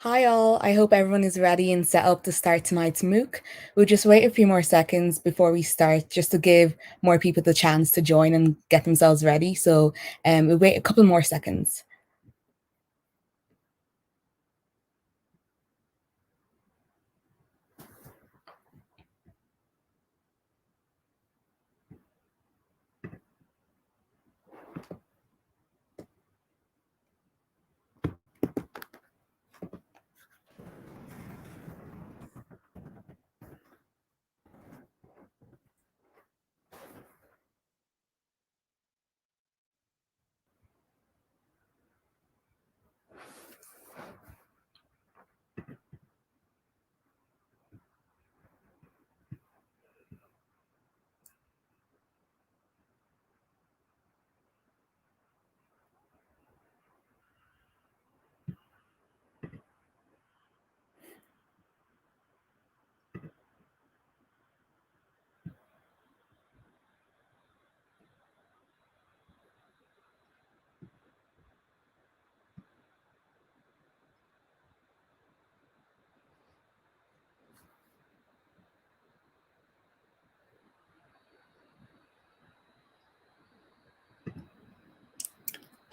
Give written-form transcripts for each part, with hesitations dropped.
Hi all, I hope everyone is ready and set up to start tonight's MOOC. We'll just wait a few more seconds before we start just to give more people the chance to join and get themselves ready. So we'll wait a couple more seconds.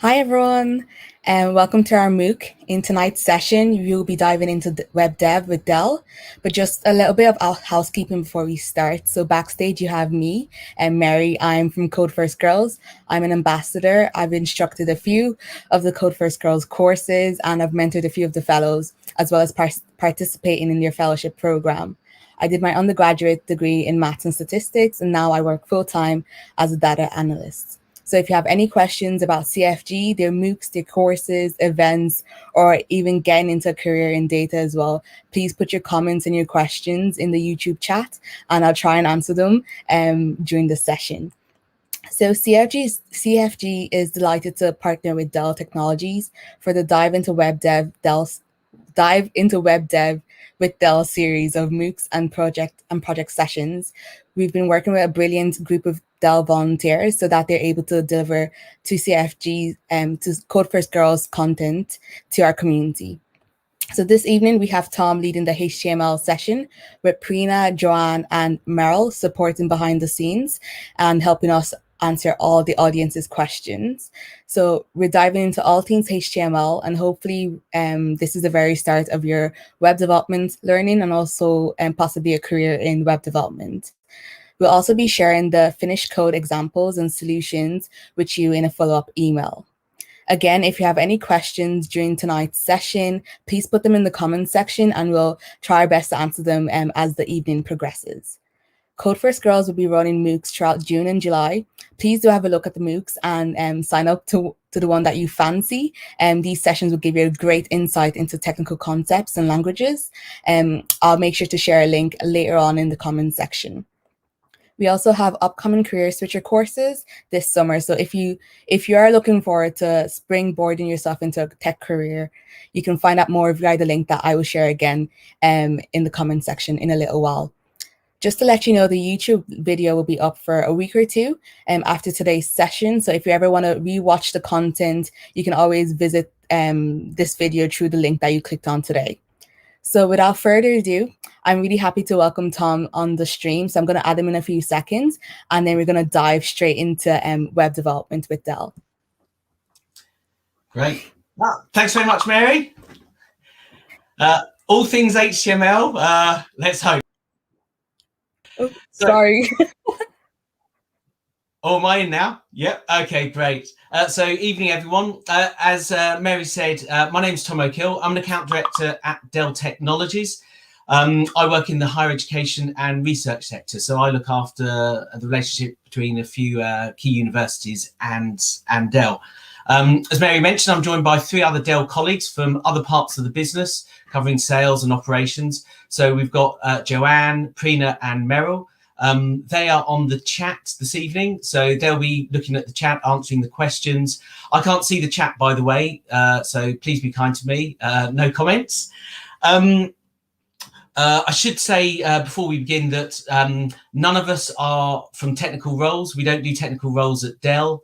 Hi everyone, and welcome to our MOOC. In tonight's session, you'll be diving into web dev with Dell, but just a little bit of housekeeping before we start. So backstage, you have me and Mary. I'm from Code First Girls. I'm an ambassador. I've instructed a few of the Code First Girls courses, and I've mentored a few of the fellows, as well as participating in their fellowship program. I did my undergraduate degree in maths and statistics, and now I work full-time as a data analyst. So if you have any questions about CFG, their MOOCs, their courses, events, or even getting into a career in data as well, please put your comments and your questions in the YouTube chat, and I'll try and answer them during the session. So CFG is delighted to partner with Dell Technologies for the Dive into Web Dev with Dell series of MOOCs and project sessions. We've been working with a brilliant group of Dell volunteers so that they're able to deliver to CFG to Code First Girls content to our community. So this evening we have Tom leading the HTML session with Prina, Joanne, and Meryl supporting behind the scenes and helping us answer all the audience's questions. So we're diving into all things HTML, and hopefully this is the very start of your web development learning and also possibly a career in web development. We'll also be sharing the finished code examples and solutions with you in a follow-up email. Again, if you have any questions during tonight's session, please put them in the comments section and we'll try our best to answer them as the evening progresses. Code First Girls will be running MOOCs throughout June and July. Please do have a look at the MOOCs and sign up to the one that you fancy. These sessions will give you a great insight into technical concepts and languages. I'll make sure to share a link later on in the comments section. We also have upcoming career switcher courses this summer. So if you are looking forward to springboarding yourself into a tech career, you can find out more via the link that I will share again in the comment section in a little while. Just to let you know, the YouTube video will be up for a week or two after today's session. So if you ever want to rewatch the content, you can always visit this video through the link that you clicked on today. So without further ado, I'm really happy to welcome Tom on the stream. So I'm going to add him in a few seconds, and then we're going to dive straight into web development with Dell. Great. Thanks very much, Mary. All things HTML, let's hope. Oh, sorry. Oh, am I in now? Yep. Okay, great. So evening, everyone. As Mary said, my name is Tom O'Kill. I'm an account director at Dell Technologies. I work in the higher education and research sector. So I look after the relationship between a few key universities and Dell. As Mary mentioned, I'm joined by 3 other Dell colleagues from other parts of the business, covering sales and operations. So we've got Joanne, Prina, and Meryl. They are on the chat this evening, so they'll be looking at the chat, answering the questions. I can't see the chat, by the way, so please be kind to me. No comments. I should say before we begin that none of us are from technical roles. We don't do technical roles at Dell.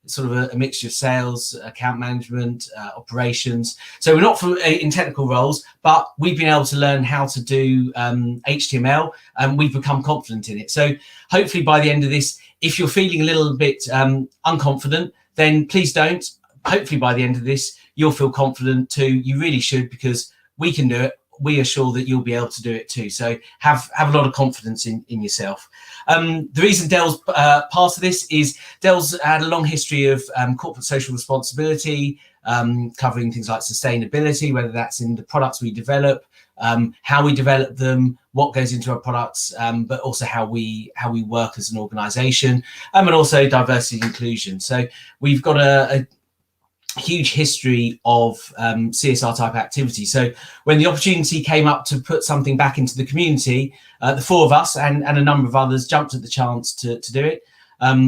It's sort of a mixture of sales, account management, operations. So we're not in technical roles, but we've been able to learn how to do HTML, and we've become confident in it. So hopefully by the end of this, if you're feeling a little bit unconfident, then please don't. Hopefully by the end of this, you'll feel confident too. You really should, because we can do it. We are sure that you'll be able to do it too. So have a lot of confidence in yourself. The reason Dell's part of this is Dell's had a long history of corporate social responsibility, covering things like sustainability, whether that's in the products we develop, how we develop them, what goes into our products, but also how we work as an organization, and also diversity and inclusion. So we've got a huge history of CSR type activity. So when the opportunity came up to put something back into the community, the four of us and a number of others jumped at the chance to do it.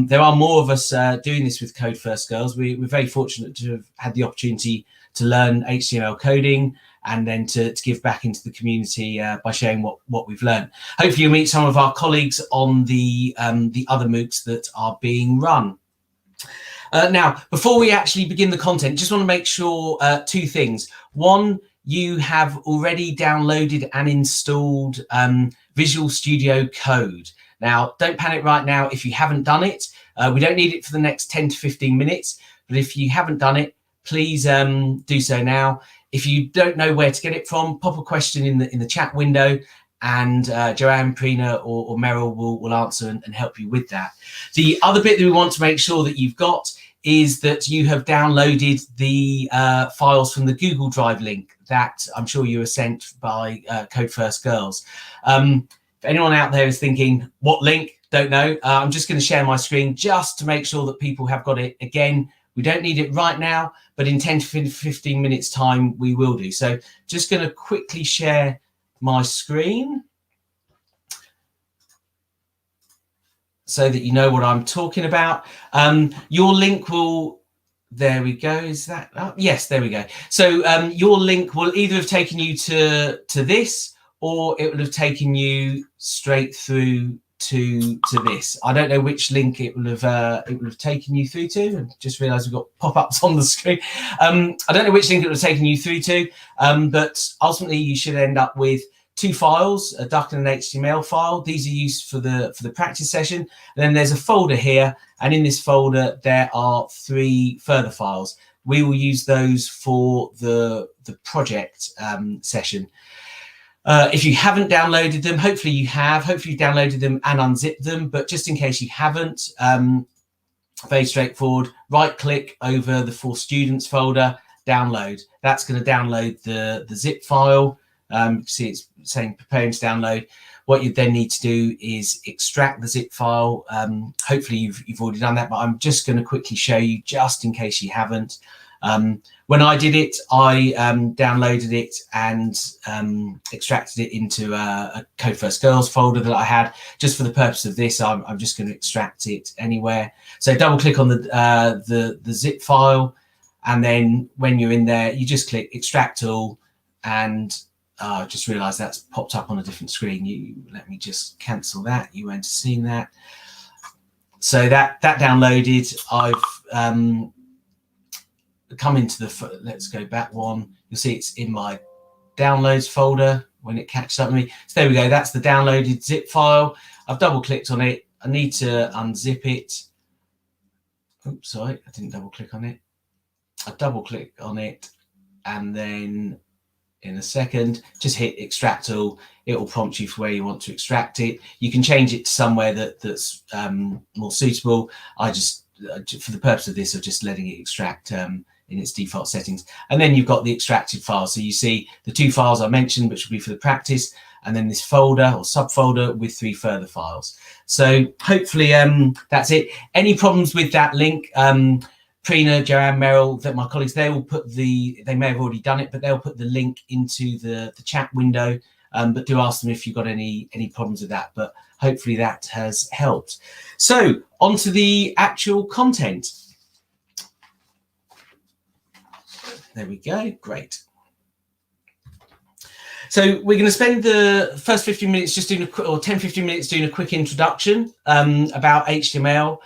There are more of us doing this with Code First Girls. We're very fortunate to have had the opportunity to learn HTML coding and then to give back into the community by sharing what we've learned. Hopefully you'll meet some of our colleagues on the other MOOCs that are being run. Now, before we actually begin the content, just want to make sure two things. One, you have already downloaded and installed Visual Studio Code. Now, don't panic right now if you haven't done it. We don't need it for the next 10 to 15 minutes, but if you haven't done it, please do so now. If you don't know where to get it from, pop a question in the chat window, and Joanne, Prina or Meryl will answer and help you with that. The other bit that we want to make sure that you've got is that you have downloaded the files from the Google Drive link that I'm sure you were sent by Code First Girls. If anyone out there is thinking, what link? Don't know. I'm just going to share my screen just to make sure that people have got it. Again, we don't need it right now, but in 10 to 15 minutes time, we will do. So just going to quickly share my screen so that you know what I'm talking about. Your link will, there we go, is that, yes, there we go. So your link will either have taken you to this, or it will have taken you straight through to this. I don't know which link it will have taken you through to. I just realized we've got pop-ups on the screen. I don't know which link it will have taken you through to, but ultimately you should end up with two files, a duck and an HTML file. These are used for the practice session. And then there's a folder here, and in this folder there are 3 further files. We will use those for the project session. If you haven't downloaded them, hopefully you have. Hopefully you've downloaded them and unzipped them. But just in case you haven't, very straightforward. Right-click over the For Students folder, download. That's going to download the zip file. You can see it's saying preparing to download. What you then need to do is extract the zip file. Hopefully you've already done that, but I'm just going to quickly show you just in case you haven't. When I did it, I downloaded it and extracted it into a Code First Girls folder that I had. Just for the purpose of this, I'm just going to extract it anywhere. So double click on the zip file, and then when you're in there, you just click Extract All, and I just realized that's popped up on a different screen. Let me just cancel that. You won't have seen that. So that downloaded. I've come into the, let's go back one. You'll see it's in my downloads folder when it catches up with me. So there we go. That's the downloaded zip file. I've double clicked on it. I need to unzip it. Oops, sorry, I didn't double click on it. I double click on it, and then in a second, just hit Extract All. It will prompt you for where you want to extract it. You can change it to somewhere that's more suitable. I just, for the purpose of this, I'm just letting it extract in its default settings. And then you've got the extracted file. So you see the 2 files I mentioned, which will be for the practice, and then this folder or subfolder with 3 further files. So hopefully that's it. Any problems with that link, Prina, Joanne, Meryl, that my colleagues, they will put they may have already done it, but they'll put the link into the chat window. But do ask them if you've got any problems with that. But hopefully that has helped. So on to the actual content. There we go. Great. So we're going to spend the first 15 minutes just doing or 10-15 minutes doing a quick introduction about HTML.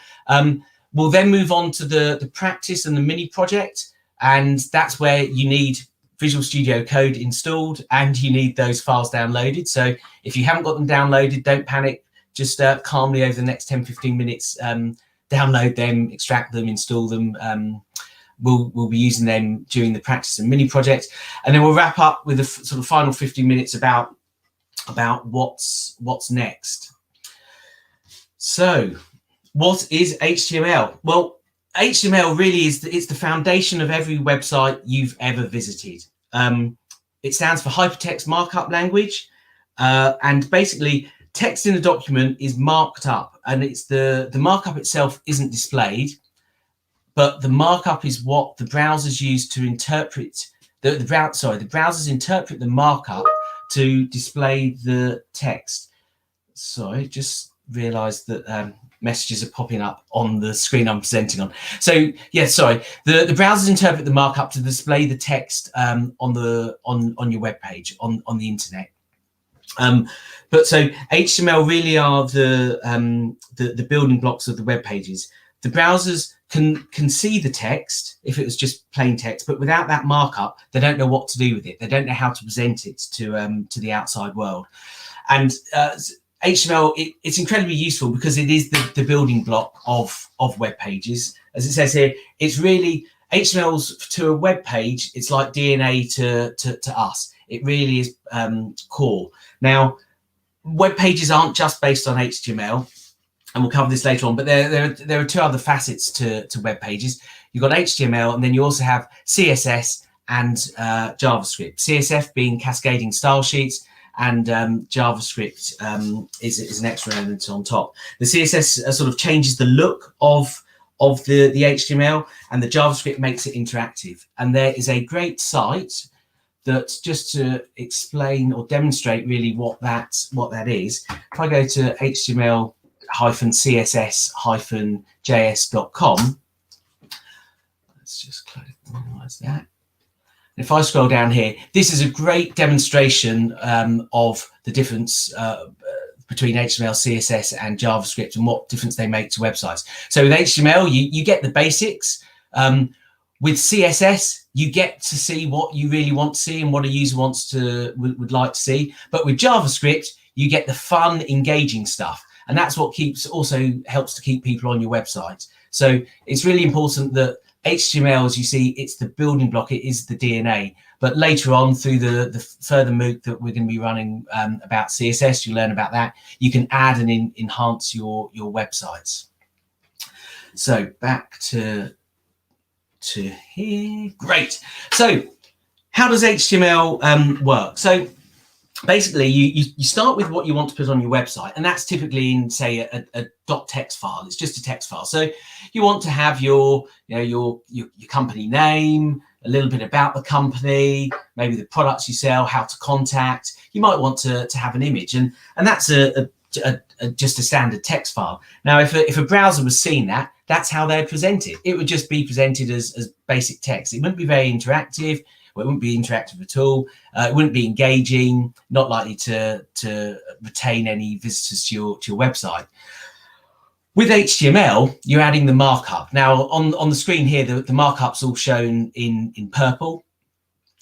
We'll then move on to the practice and the mini project, and that's where you need Visual Studio Code installed and you need those files downloaded. So if you haven't got them downloaded, don't panic. Just calmly over the next 10-15 minutes, download them, extract them, install them. We'll be using them during the practice and mini project, and then we'll wrap up with a sort of final 15 minutes about what's next. So, what is HTML? Well, HTML really is it's the foundation of every website you've ever visited. It stands for Hypertext Markup Language, and basically text in a document is marked up, and it's the markup itself isn't displayed. But the markup is what the browsers use to interpret the browsers interpret the markup to display the text. Sorry, just realised that messages are popping up on the screen I'm presenting on. So yeah, sorry. The browsers interpret the markup to display the text on your web page on the internet. But so HTML really are the building blocks of the web pages. The browsers can see the text if it was just plain text, but without that markup, they don't know what to do with it. They don't know how to present it to the outside world. And HTML, it's incredibly useful because it is the building block of web pages. As it says here, it's really HTML's to a web page. It's like DNA to us. It really is core. Now, web pages aren't just based on HTML. And we'll cover this later on, but there are two other facets to web pages. You've got HTML, and then you also have CSS and JavaScript. CSS being cascading style sheets, and JavaScript is an extra element on top. The CSS sort of changes the look of the HTML, and the JavaScript makes it interactive. And there is a great site that, just to explain or demonstrate really what that is. If I go to HTML-CSS-JS.com. Let's just minimize that. If I scroll down here, this is a great demonstration of the difference between HTML, CSS, and JavaScript and what difference they make to websites. So with HTML, you get the basics. With CSS, you get to see what you really want to see and what a user would like to see. But with JavaScript, you get the fun, engaging stuff. And that's what also helps to keep people on your website. So it's really important that HTML, as you see, it's the building block, it is the DNA. But later on, through the further MOOC that we're going to be running about CSS, you learn about that. You can add and enhance your websites. So back to here. Great. So how does HTML work? So basically, you start with what you want to put on your website, and that's typically in, say, a .text file. It's just a text file. So you want to have your company name, a little bit about the company, maybe the products you sell, how to contact. You might want to have an image, and that's just a standard text file. Now, if a browser was seeing that, that's how they'd present it. It would just be presented as basic text. It wouldn't be very interactive. Well, it wouldn't be interactive at all. It wouldn't be engaging, not likely to retain any visitors to your website. With HTML, you're adding the markup. Now, on the screen here, the markup's all shown in purple.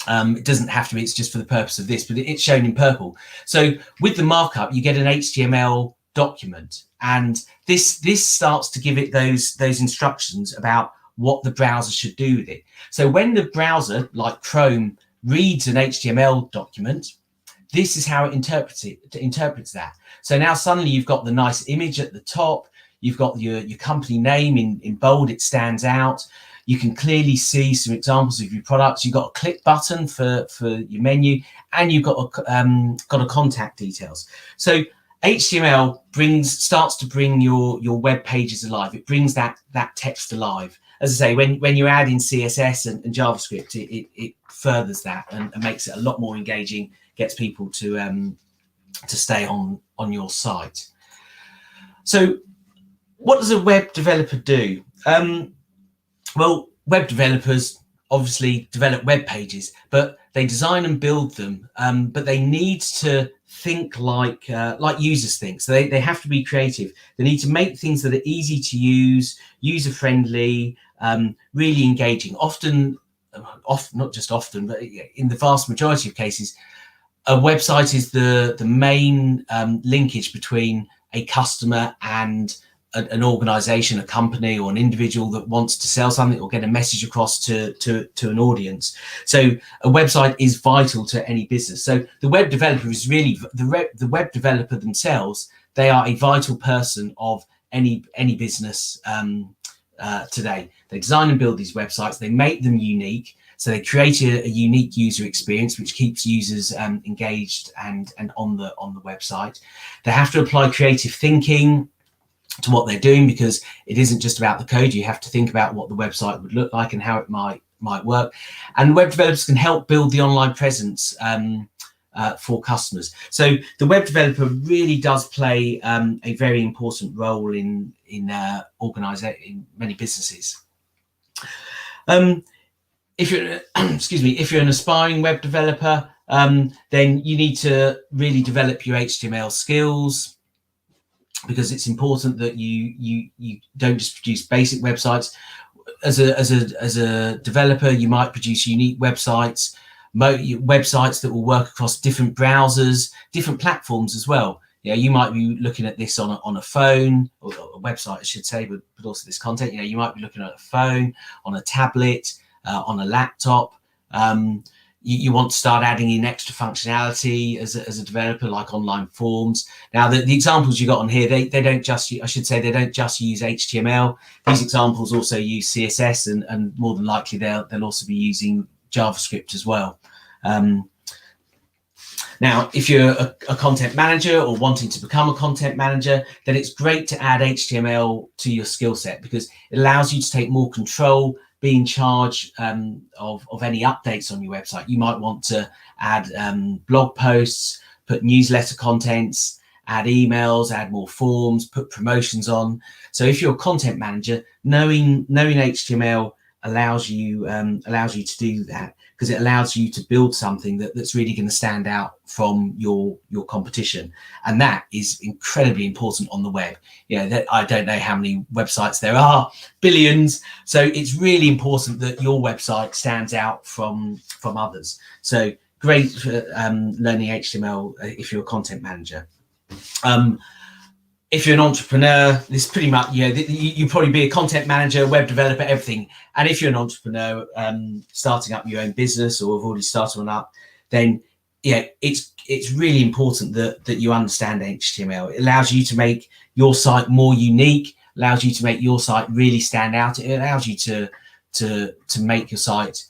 It doesn't have to be, it's just for the purpose of this, but it's shown in purple. So with the markup, you get an HTML document, and this starts to give it those instructions about what the browser should do with it. So when the browser, like Chrome, reads an HTML document, this is how it interprets that. So now suddenly you've got the nice image at the top, you've got your company name in bold, it stands out. You can clearly see some examples of your products. You've got a click button for your menu, and you've got a contact details. So HTML starts to bring your web pages alive. It brings that text alive. As I say, when you add in CSS and JavaScript, it furthers that and makes it a lot more engaging, gets people to stay on your site. So what does a web developer do? Well, web developers obviously develop web pages, but they design and build them. But they need to think like users think. So they have to be creative. They need to make things that are easy to use, user friendly, really engaging. Often, not just often, but in the vast majority of cases, a website is the main linkage between a customer and an organization, a company, or an individual that wants to sell something or get a message across to an audience. So a website is vital to any business. So the web developer is really the web developer themselves. They are a vital person of any business today. They design and build these websites. They make them unique. So they create a unique user experience which keeps users engaged and on the website. They have to apply creative thinking to what they're doing, because it isn't just about the code. You have to think about what the website would look like and how it might work. And web developers can help build the online presence for customers. So the web developer really does play a very important role in many businesses. If you're if you're an aspiring web developer, then you need to really develop your HTML skills, because it's important that you don't just produce basic websites. As a developer, you might produce unique websites, websites that will work across different browsers, different platforms as well. Yeah, you might be looking at this on a phone, or a website, I should say, but also this content. You might be looking at a phone, on a tablet, on a laptop. You want to start adding in extra functionality as a developer, like online forms. Now, the examples you got on here, they don't just, I should say, they don't just use HTML. These examples also use CSS, and more than likely they'll also be using JavaScript as well. Now, if you're a content manager or wanting to become a content manager, then it's great to add HTML to your skill set, because it allows you to take more control, be in charge of any updates on your website. You might want to add blog posts, put newsletter contents, add emails, add more forms, put promotions on. So if you're a content manager, knowing HTML allows you to do that, because it allows you to build something that's really going to stand out from your competition. And that is incredibly important on the web. I don't know how many websites there are, billions. So it's really important that your website stands out from others. So great for learning HTML if you're a content manager. If you're an entrepreneur, this is pretty much, you probably be a content manager, web developer, everything. And if you're an entrepreneur starting up your own business, or have already started one up, then it's really important that you understand HTML. It allows you to make your site more unique, allows you to make your site really stand out. It allows you to make your site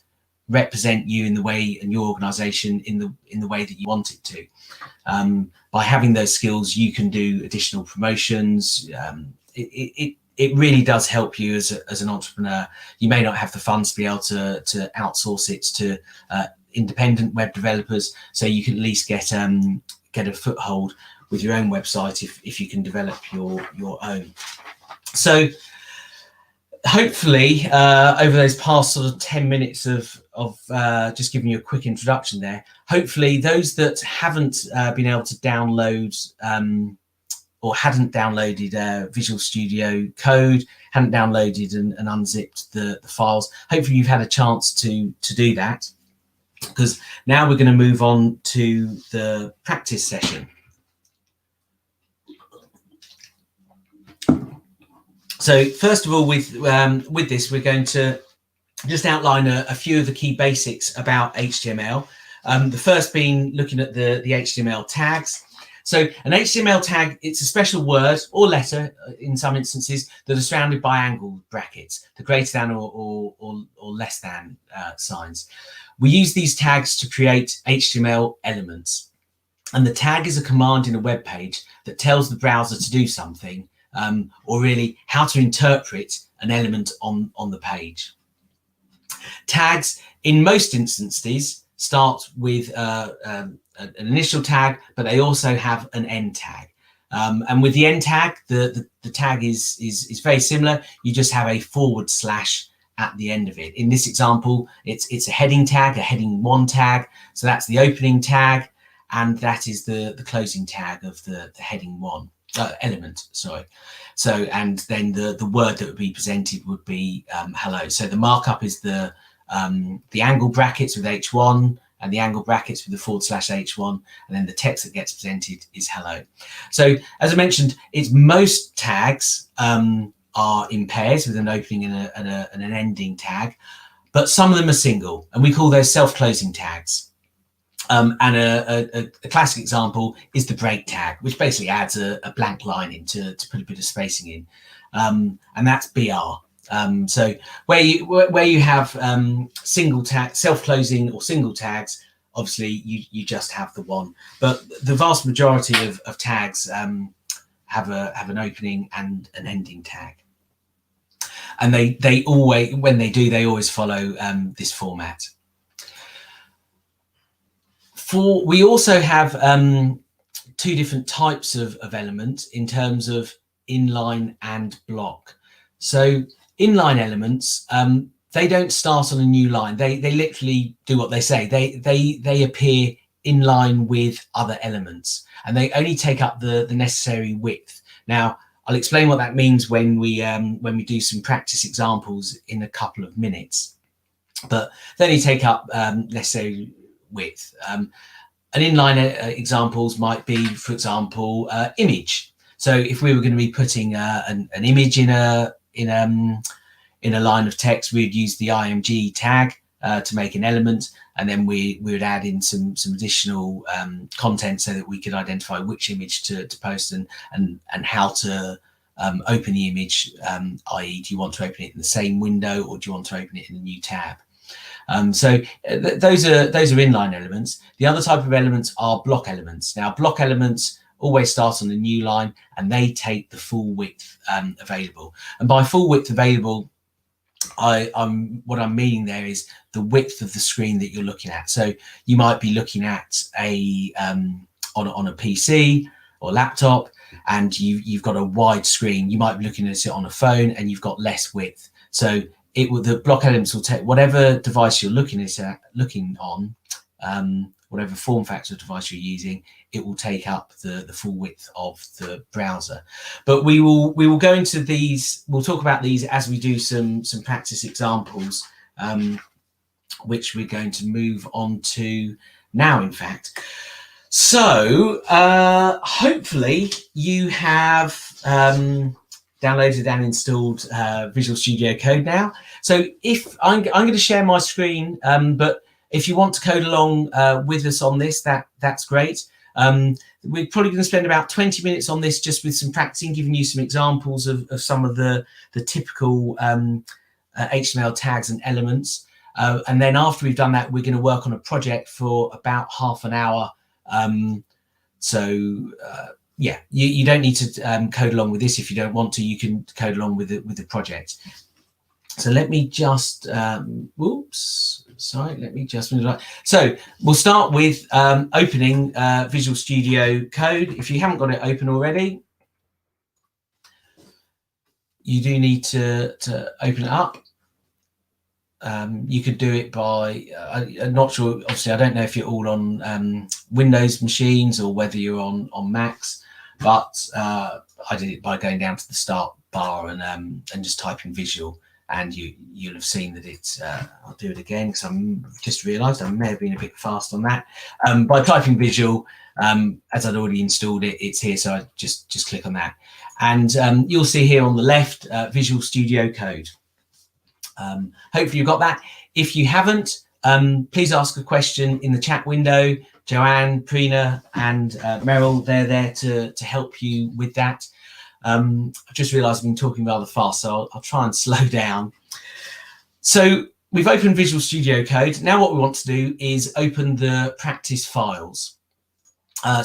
represent you in the way, and your organization in the way that you want it to. By having those skills, you can do additional promotions. It really does help you as an entrepreneur. You may not have the funds to be able to outsource it to independent web developers, so you can at least get a foothold with your own website if you can develop your own. So hopefully over those past sort of 10 minutes of just giving you a quick introduction there, hopefully those that haven't been able to download or hadn't downloaded Visual Studio Code, hadn't downloaded and unzipped the files, hopefully you've had a chance to do that, because now we're going to move on to the practice session. So first of all, with this, we're going to just outline a few of the key basics about HTML. The first being looking at the HTML tags. So an HTML tag, it's a special word or letter in some instances that are surrounded by angled brackets, the greater than or less than signs. We use these tags to create HTML elements. And the tag is a command in a web page that tells the browser to do something, or really how to interpret an element on the page. Tags, in most instances, start with an initial tag, but they also have an end tag. And with the end tag, the tag is very similar. You just have a / at the end of it. In this example, it's a heading tag, a heading 1 tag. So that's the opening tag, and that is the closing tag of the heading 1 element. Sorry. So, and then the word that would be presented would be hello. So the markup is the angle brackets with H1 and the angle brackets with the /H1, and then the text that gets presented is hello. So as I mentioned, it's most tags are in pairs with an opening and an ending tag, but some of them are single, and we call those self-closing tags. And a classic example is the break tag, which basically adds a blank line in to put a bit of spacing in, and that's BR. So where you have single tag, self-closing or single tags, obviously you just have the one. But the vast majority of tags have an opening and an ending tag, and they always, when they do, they always follow this format. We also have two different types of elements in terms of inline and block. So inline elements, they don't start on a new line. They literally do what they say. They appear in line with other elements, and they only take up the necessary width. Now, I'll explain what that means when we do some practice examples in a couple of minutes. But they only take up necessary width. An inline examples might be, for example, image. So if we were going to be putting an image in a line of text, we'd use the img tag to make an element, and then we would add in some additional content so that we could identify which image to post and how to open the image, i.e. do you want to open it in the same window or do you want to open it in a new tab? So those are inline elements. The other type of elements are block elements. Now, block elements always start on a new line, and they take the full width available. And by full width available, what I'm meaning there is the width of the screen that you're looking at. So you might be looking at on a PC or laptop, and you've got a wide screen. You might be looking at it on a phone, and you've got less width. So the block elements will take whatever device you're looking on, whatever form factor device you're using, it will take up the full width of the browser. But we will go into these. We'll talk about these as we do some practice examples, which we're going to move on to now, in fact. So hopefully you have downloaded and installed Visual Studio Code now. So if I'm going to share my screen, but if you want to code along with us on this, that's great. We're probably going to spend about 20 minutes on this, just with some practicing, giving you some examples of some of the typical HTML tags and elements. And then after we've done that, we're going to work on a project for about half an hour. Yeah, you don't need to code along with this. If you don't want to, you can code along with the project. So let me just, oops, sorry, let me just move it. So we'll start with opening Visual Studio Code. If you haven't got it open already, you do need to open it up. You could do it by, I'm not sure, obviously I don't know if you're all on Windows machines or whether you're on Macs, but I did it by going down to the start bar and just typing Visual, and you'll have seen that it's, I'll do it again because I'm just realised I may have been a bit fast on that. By typing Visual, as I'd already installed it, it's here, so I just click on that. And you'll see here on the left, Visual Studio Code. Hopefully you've got that. If you haven't, please ask a question in the chat window. Joanne, Prina, and Meryl, they're there to help you with that. I've just realised I've been talking rather fast, so I'll try and slow down. So we've opened Visual Studio Code. Now what we want to do is open the practice files.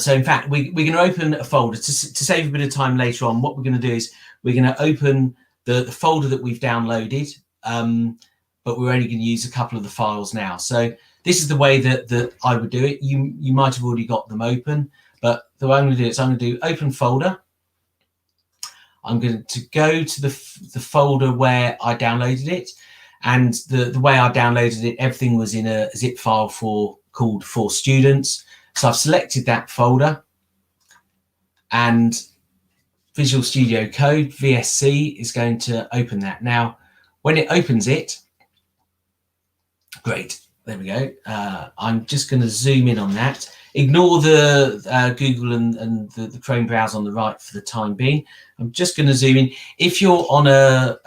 So in fact, we're going to open a folder to save a bit of time later on. What we're going to do is we're going to open the folder that we've downloaded, but we're only going to use a couple of the files now. So this is the way that I would do it. You might have already got them open, but the way I'm going to do it is I'm going to do open folder. I'm going to go to the folder where I downloaded it, And the way I downloaded it, everything was in a zip file called for students. So I've selected that folder, and Visual Studio Code, VSC, is going to open that. Now, when it opens it, great, there we go. I'm just going to zoom in on that. Ignore the Google and the Chrome browser on the right for the time being. I'm just going to zoom in. If you're on a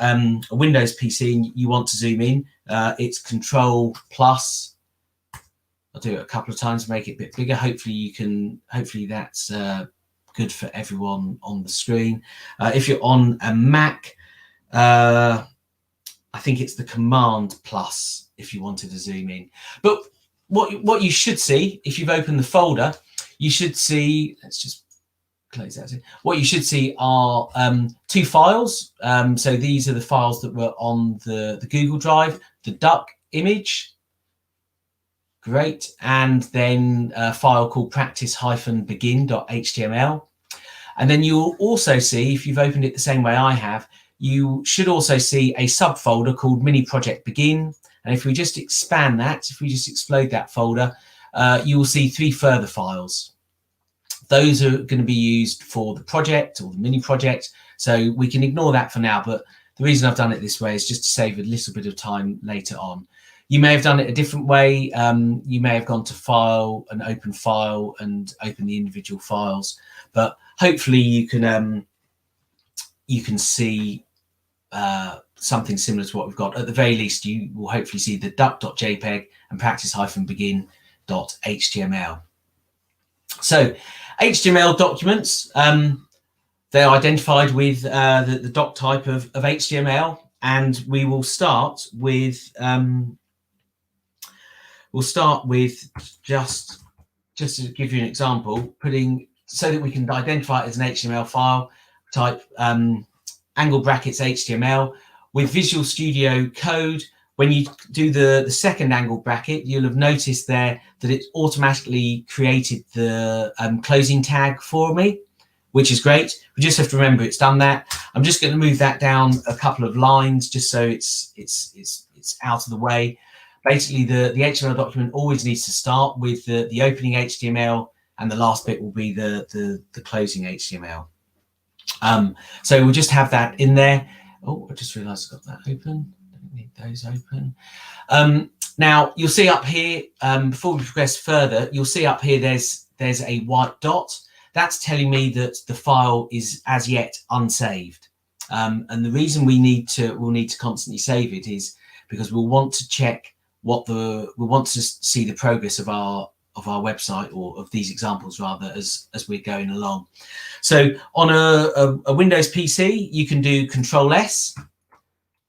Windows PC and you want to zoom in, it's Control Plus. I'll do it a couple of times to make it a bit bigger. Hopefully that's good for everyone on the screen. If you're on a Mac, I think it's the Command Plus if you wanted to zoom in. But what you should see, if you've opened the folder, you should see, let's just close that. What you should see are two files. So these are the files that were on the Google Drive, the duck image, great, and then a file called practice-begin.html. And then you'll also see, if you've opened it the same way I have, you should also see a subfolder called mini project begin. And if we just expand that, if we just explode that folder, you will see 3 further files. Those are going to be used for the project or the mini project. So we can ignore that for now. But the reason I've done it this way is just to save a little bit of time later on. You may have done it a different way. You may have gone to File and Open File and open the individual files. But hopefully you can see something similar to what we've got. At the very least, you will hopefully see the duck.jpg and practice-begin.html. So HTML documents, they're identified with the doc type of HTML, and we will start with just to give you an example, putting so that we can identify it as an HTML file type, angle brackets HTML. With Visual Studio Code, when you do the second angle bracket, you'll have noticed there that it automatically created the closing tag for me, which is great. We just have to remember it's done that. I'm just going to move that down a couple of lines just so it's out of the way. Basically, the HTML document always needs to start with the opening HTML, and the last bit will be the closing HTML. So we'll just have that in there. Oh, I just realized I've got that open. Don't need those open. Now you'll see up here, before we progress further, you'll see up here there's a white dot. That's telling me that the file is as yet unsaved. And the reason we'll need to constantly save it is because we'll want to check we'll want to see the progress of our website, or of these examples rather, as we're going along. So on a Windows PC, you can do Control S,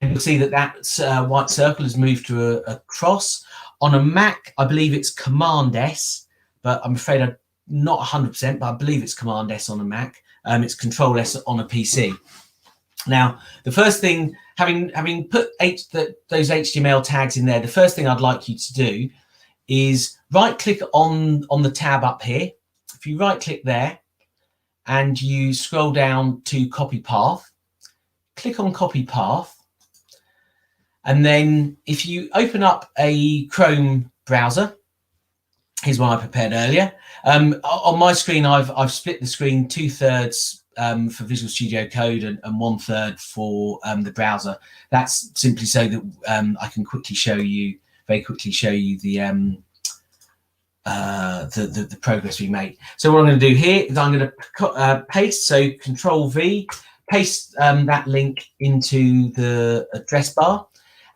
and you'll see that white circle has moved to a cross. On a Mac, I believe it's Command S, but I'm afraid I'm not 100%, but I believe it's Command S on a Mac. It's Control S on a PC. Now, the first thing, having put those HTML tags in there, the first thing I'd like you to do is right-click on the tab up here. If you right-click there and you scroll down to Copy Path, click on Copy Path, and then if you open up a Chrome browser, here's one I prepared earlier. On my screen, I've split the screen 2/3 for Visual Studio Code and 1/3 for the browser. That's simply so that I can very quickly show you the progress we make. So what I'm going to do here is I'm going to paste, so Control V, paste that link into the address bar,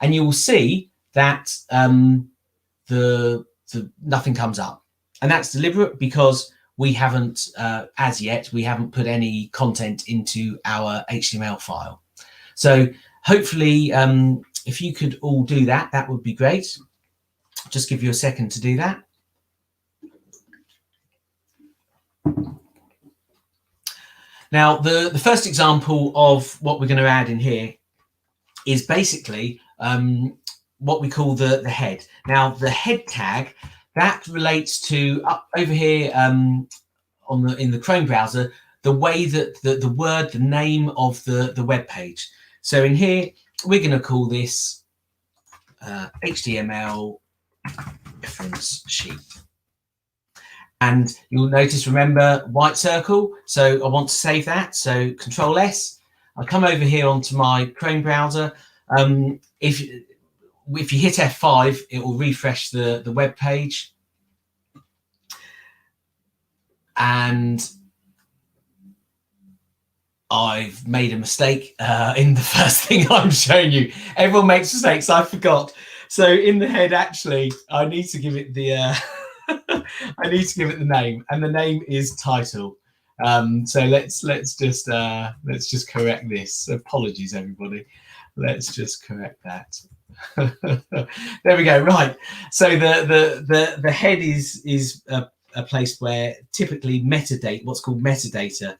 and you will see that nothing comes up. And that's deliberate because we haven't, as yet, we haven't put any content into our HTML file. So hopefully, if you could all do that, that would be great. Just give you a second to do that. Now, the first example of what we're going to add in here is basically what we call the head. Now, the head tag, that relates to over here in the Chrome browser, the way that the name of the web page. So in here, we're going to call this HTML reference sheet. And you'll notice, remember, white circle. So I want to save that. So Control S. I come over here onto my Chrome browser. If you hit F5, it will refresh the web page. And I've made a mistake in the first thing I'm showing you. Everyone makes mistakes. I forgot. So in the head, actually, I need to give it the I need to give it the name, and the name is title. So let's just correct this. Apologies, everybody. Let's just correct that. There we go. Right. So the head is a place where typically metadata, what's called metadata,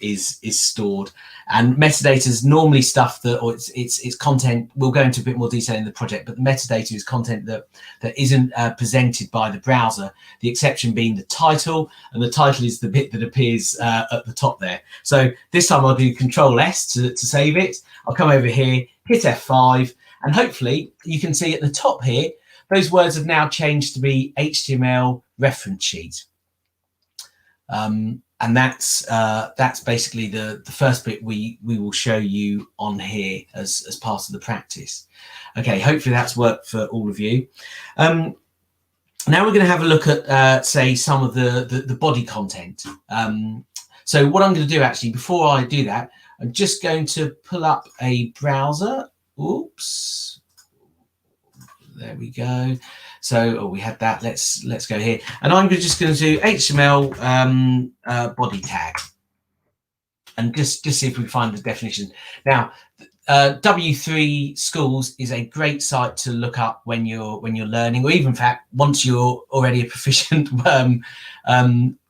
is stored, and metadata is normally stuff that, or it's content. We'll go into a bit more detail in the project, but the metadata is content that isn't presented by the browser. The exception being the title, and the title is the bit that appears at the top there. So this time I'll do Control S to save it. I'll come over here, hit F5, and hopefully you can see at the top here those words have now changed to be HTML reference sheet. And that's basically the first bit we will show you on here as part of the practice. Okay, hopefully that's worked for all of you. Now we're going to have a look at say some of the body content. So what I'm going to do, actually, before I do that, I'm just going to pull up a browser. Oops, there we go. So we had that. Let's go here, and I'm just going to do HTML body tag, and just see if we find the definition. Now, W3 Schools is a great site to look up when you're learning, or even in fact once you're already a proficient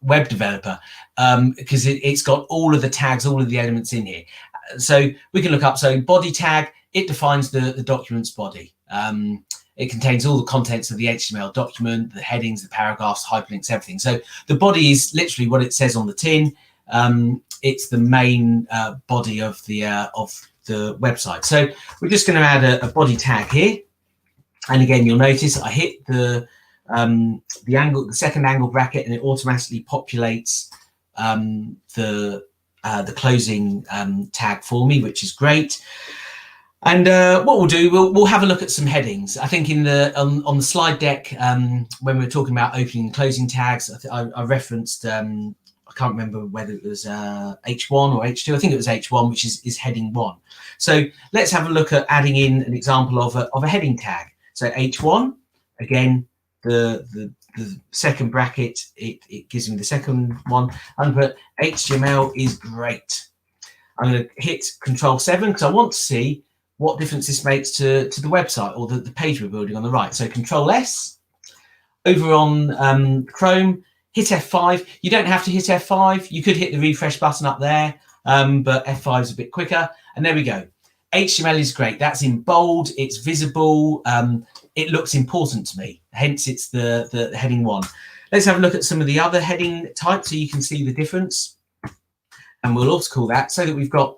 web developer, because it's got all of the tags, all of the elements in here. So we can look up. So body tag, it defines the document's body. It contains all the contents of the HTML document, the headings, the paragraphs, hyperlinks, everything. So the body is literally what it says on the tin. It's the main body of the website. So we're just going to add a body tag here. And again, you'll notice I hit the second angle bracket, and it automatically populates the closing tag for me, which is great. And what we'll do, we'll have a look at some headings. I think in on the slide deck, when we were talking about opening and closing tags, I referenced, I can't remember whether it was H1 or H2. I think it was H1, which is heading 1. So let's have a look at adding in an example of a heading tag. So H1, again, the second bracket, it gives me the second one. I'm going to put HTML is great. I'm going to hit Control 7 because I want to see what difference this makes to the website or the page we're building on the right. So Control S. Over on Chrome, hit F5. You don't have to hit F5. You could hit the refresh button up there, but F5 is a bit quicker. And there we go. HTML is great. That's in bold. It's visible. It looks important to me. Hence, it's the heading 1. Let's have a look at some of the other heading types so you can see the difference. And we'll also call that so that we've got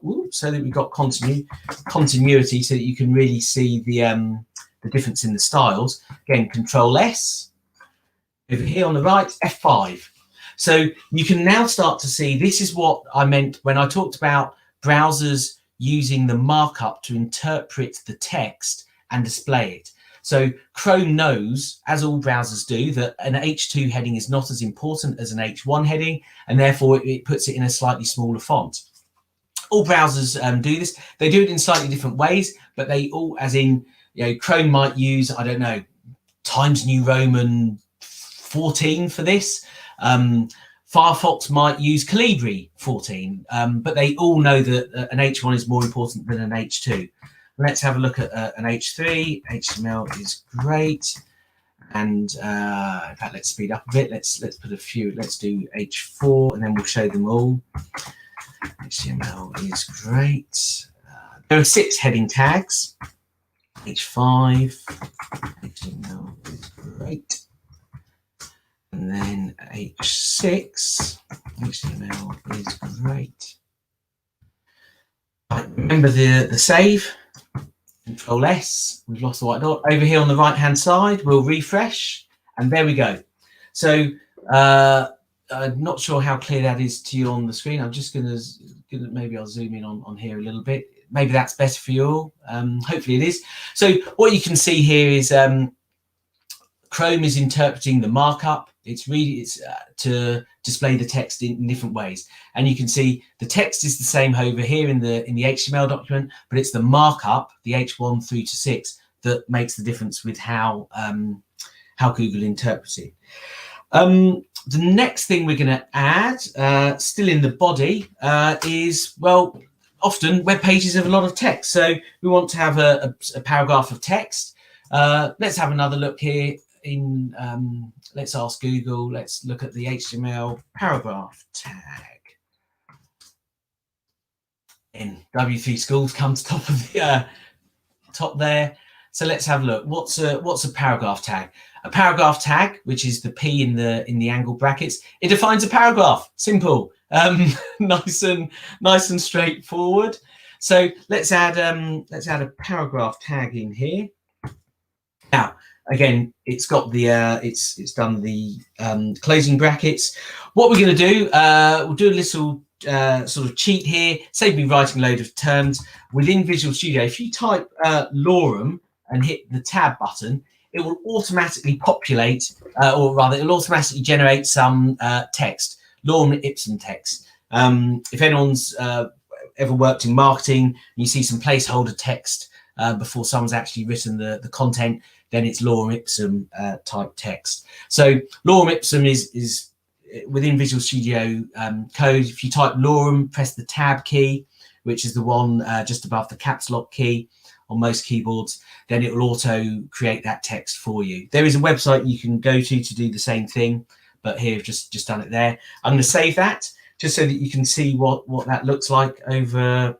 continuity, so that you can really see the difference in the styles. Again, Control S. Over here on the right, F5. So you can now start to see, this is what I meant when I talked about browsers using the markup to interpret the text and display it. So Chrome knows, as all browsers do, that an H2 heading is not as important as an H1 heading, and therefore it puts it in a slightly smaller font. All browsers do this. They do it in slightly different ways, but they all, as in, Chrome might use, I don't know, Times New Roman 14 for this. Firefox might use Calibri 14, but they all know that an H1 is more important than an H2. Let's have a look at an H3. HTML is great. And in fact, let's speed up a bit. Let's put a few. Let's do H4, and then we'll show them all. HTML is great. There are 6 heading tags. H5. HTML is great. And then H6. HTML is great. Right, remember the save. Control S, we've lost the white dot. Over here on the right hand side, we'll refresh, and there we go. So I'm not sure how clear that is to you on the screen. I'm just gonna maybe I'll zoom in on here a little bit. Maybe that's better for you all. Hopefully it is. So what you can see here is Chrome is interpreting the markup. It's to display the text in different ways, and you can see the text is the same over here in the HTML document, but it's the markup, the H1 through to 6, that makes the difference with how Google interprets it. The next thing we're going to add, still in the body, is, well, often web pages have a lot of text, so we want to have a paragraph of text. Let's have another look here. Let's ask Google, let's look at the HTML paragraph tag. In W3 Schools comes top of the top there. So let's have a look. What's a paragraph tag? A paragraph tag, which is the P in the angle brackets, it defines a paragraph. Simple, nice and straightforward. So let's add a paragraph tag in here. Now, again, it's got the it's done the closing brackets. What we're going to do, we'll do a little sort of cheat here. Save me writing a load of terms within Visual Studio. If you type lorem and hit the tab button, it will automatically populate, or rather, it will automatically generate some text, lorem ipsum text. If anyone's ever worked in marketing, and you see some placeholder text before someone's actually written the content, then it's lorem ipsum type text. So lorem ipsum is within Visual Studio Code. If you type lorem, press the tab key, which is the one just above the caps lock key on most keyboards, then it will auto create that text for you. There is a website you can go to do the same thing, but here I've just done it there. I'm going to save that just so that you can see what that looks like over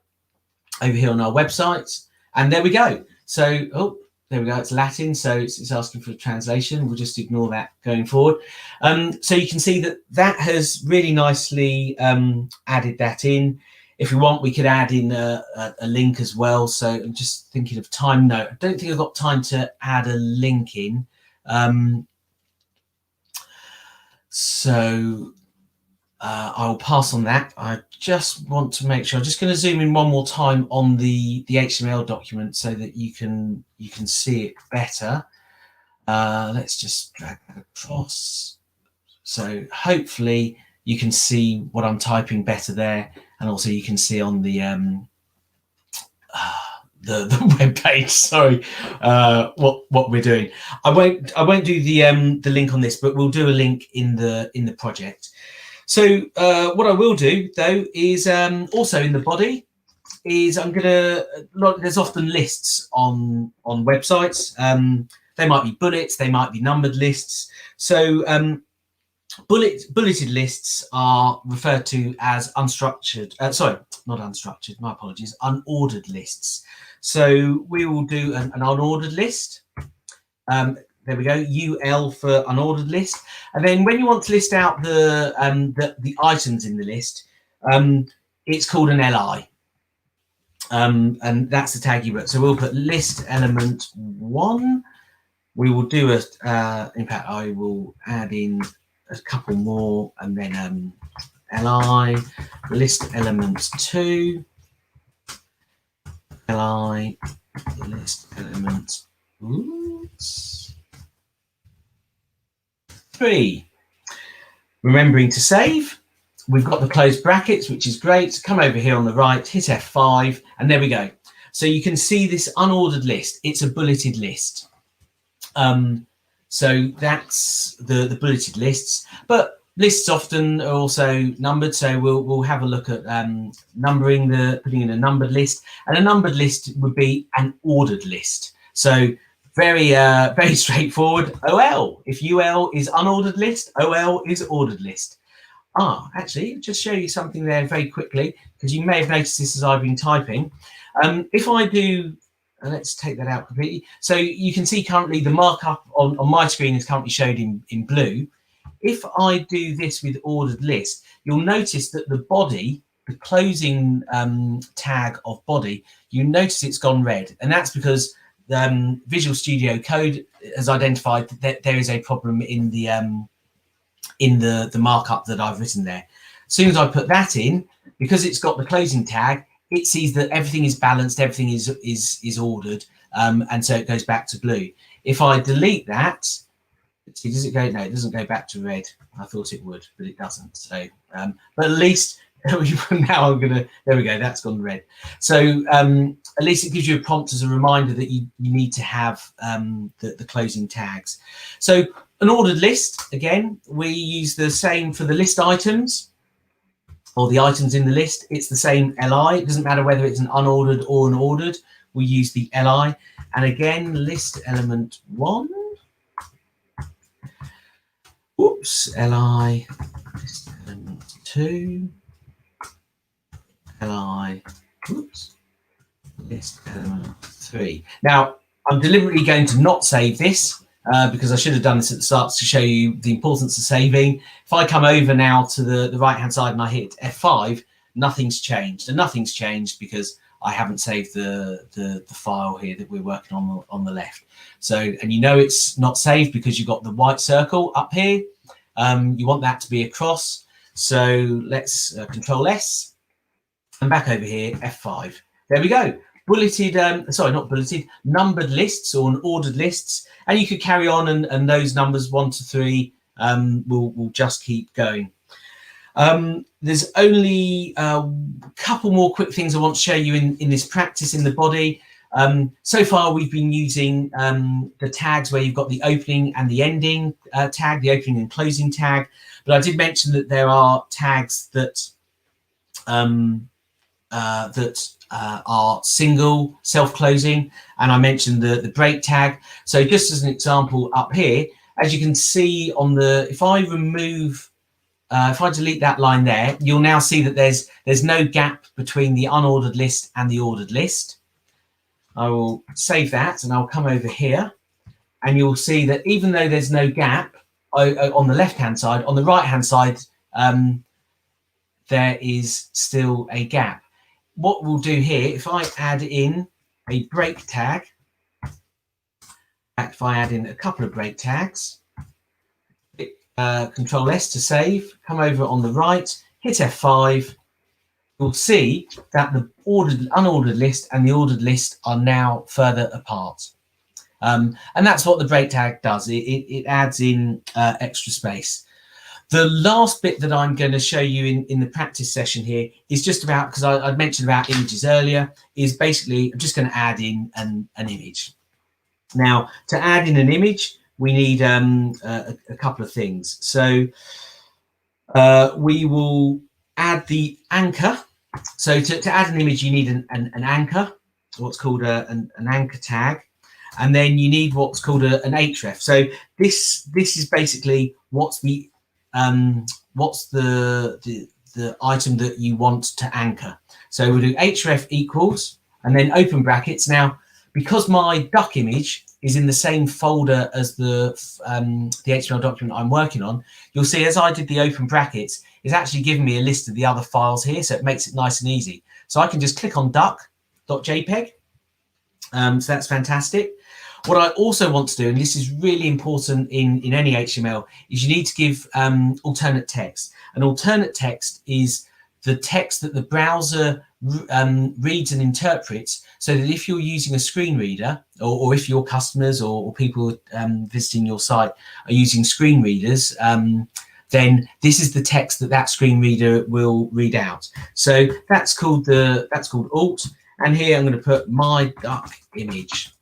here on our website. And there we go. So, oh, there we go. It's Latin, so it's asking for a translation. We'll just ignore that going forward. So you can see that has really nicely added that in. If we want, we could add in a link as well. So I'm just thinking of time. No, I don't think I've got time to add a link in. So I'll pass on that. I just want to make sure. I'm just going to zoom in one more time on the HTML document so that you can see it better. Let's just drag that across. So hopefully you can see what I'm typing better there, and also you can see on the web page. Sorry, what we're doing. I won't do the link on this, but we'll do a link in the project. So what I will do though is also in the body is there's often lists on websites. They might be bullets, they might be numbered lists. So bulleted lists are referred to as unstructured, sorry, not unstructured, my apologies, unordered lists. So we will do an unordered list. There we go, UL for unordered list. And then when you want to list out the items in the list, it's called an LI. And that's the tag you put. So we'll put list element 1. We will do in fact, I will add in a couple more, and then LI, list element 2, LI, list element 3. Remembering to save. We've got the closed brackets, which is great. Come over here on the right, hit F5, and there we go. So you can see this unordered list. It's a bulleted list. So that's the bulleted lists, but lists often are also numbered. So we'll have a look at numbering, putting in a numbered list, and a numbered list would be an ordered list. So very straightforward. OL, if UL is unordered list, OL is ordered list. Actually, just show you something there very quickly, because you may have noticed this as I've been typing. If I do, let's take that out completely. So you can see currently the markup on my screen is currently showed in blue. If I do this with ordered list, you'll notice that the body closing tag of body, you notice it's gone red, and that's because Visual Studio Code has identified that there is a problem in the markup that I've written there. As soon as I put that in, because it's got the closing tag, it sees that everything is balanced, everything is ordered, and so it goes back to blue. If I delete that, see, does it go? No, it doesn't go back to red. I thought it would, but it doesn't. So, but at least now I'm gonna. There we go. That's gone red. So at least it gives you a prompt as a reminder that you need to have the closing tags. So an ordered list, again, we use the same for the list items or the items in the list. It's the same LI. It doesn't matter whether it's an unordered or an ordered. We use the LI. And again, list element 1. Oops, LI, list element 2. LI, oops, list element 3. Now, I'm deliberately going to not save this because I should have done this at the start to show you the importance of saving. If I come over now to the right-hand side and I hit F5, nothing's changed. And nothing's changed because I haven't saved the file here that we're working on the left. So, and you know it's not saved because you've got the white circle up here. You want that to be across. So let's Control S. And back over here, F5. There we go. Bulleted, sorry, not bulleted, numbered lists or ordered lists. And you could carry on and those numbers 1 to 3 will just keep going. There's only a couple more quick things I want to show you in this practice in the body. So far, we've been using the tags where you've got the opening and the ending tag, the opening and closing tag. But I did mention that there are tags that are single self-closing, and I mentioned the break tag. So just as an example up here, as you can see on the, if I remove, if I delete that line there, you'll now see that there's no gap between the unordered list and the ordered list. I will save that and I'll come over here and you'll see that even though there's no gap on the left-hand side, on the right-hand side, there is still a gap. What we'll do here, if I add in a break tag, if I add in a couple of break tags, Control S to save, come over on the right, hit F5, you'll see that the unordered list and the ordered list are now further apart. And that's what the break tag does. It adds in extra space. The last bit that I'm going to show you in the practice session here is just about, because I'd mentioned about images earlier, is basically I'm just going to add in an image. Now, to add in an image, we need a couple of things. So we will add the anchor. So to add an image, you need an anchor, what's called an anchor tag. And then you need what's called an href. So this is basically what's the item that you want to anchor. So we'll do href equals and then open brackets. Now, because my duck image is in the same folder as the HTML document I'm working on, you'll see as I did the open brackets, it's actually giving me a list of the other files here, so it makes it nice and easy. So I can just click on duck.jpg. So that's fantastic. What I also want to do, and this is really important in any HTML, is you need to give alternate text. An alternate text is the text that the browser reads and interprets, so that if you're using a screen reader, or if your customers or people visiting your site are using screen readers, then this is the text that screen reader will read out. So that's called alt. And here I'm going to put my duck image.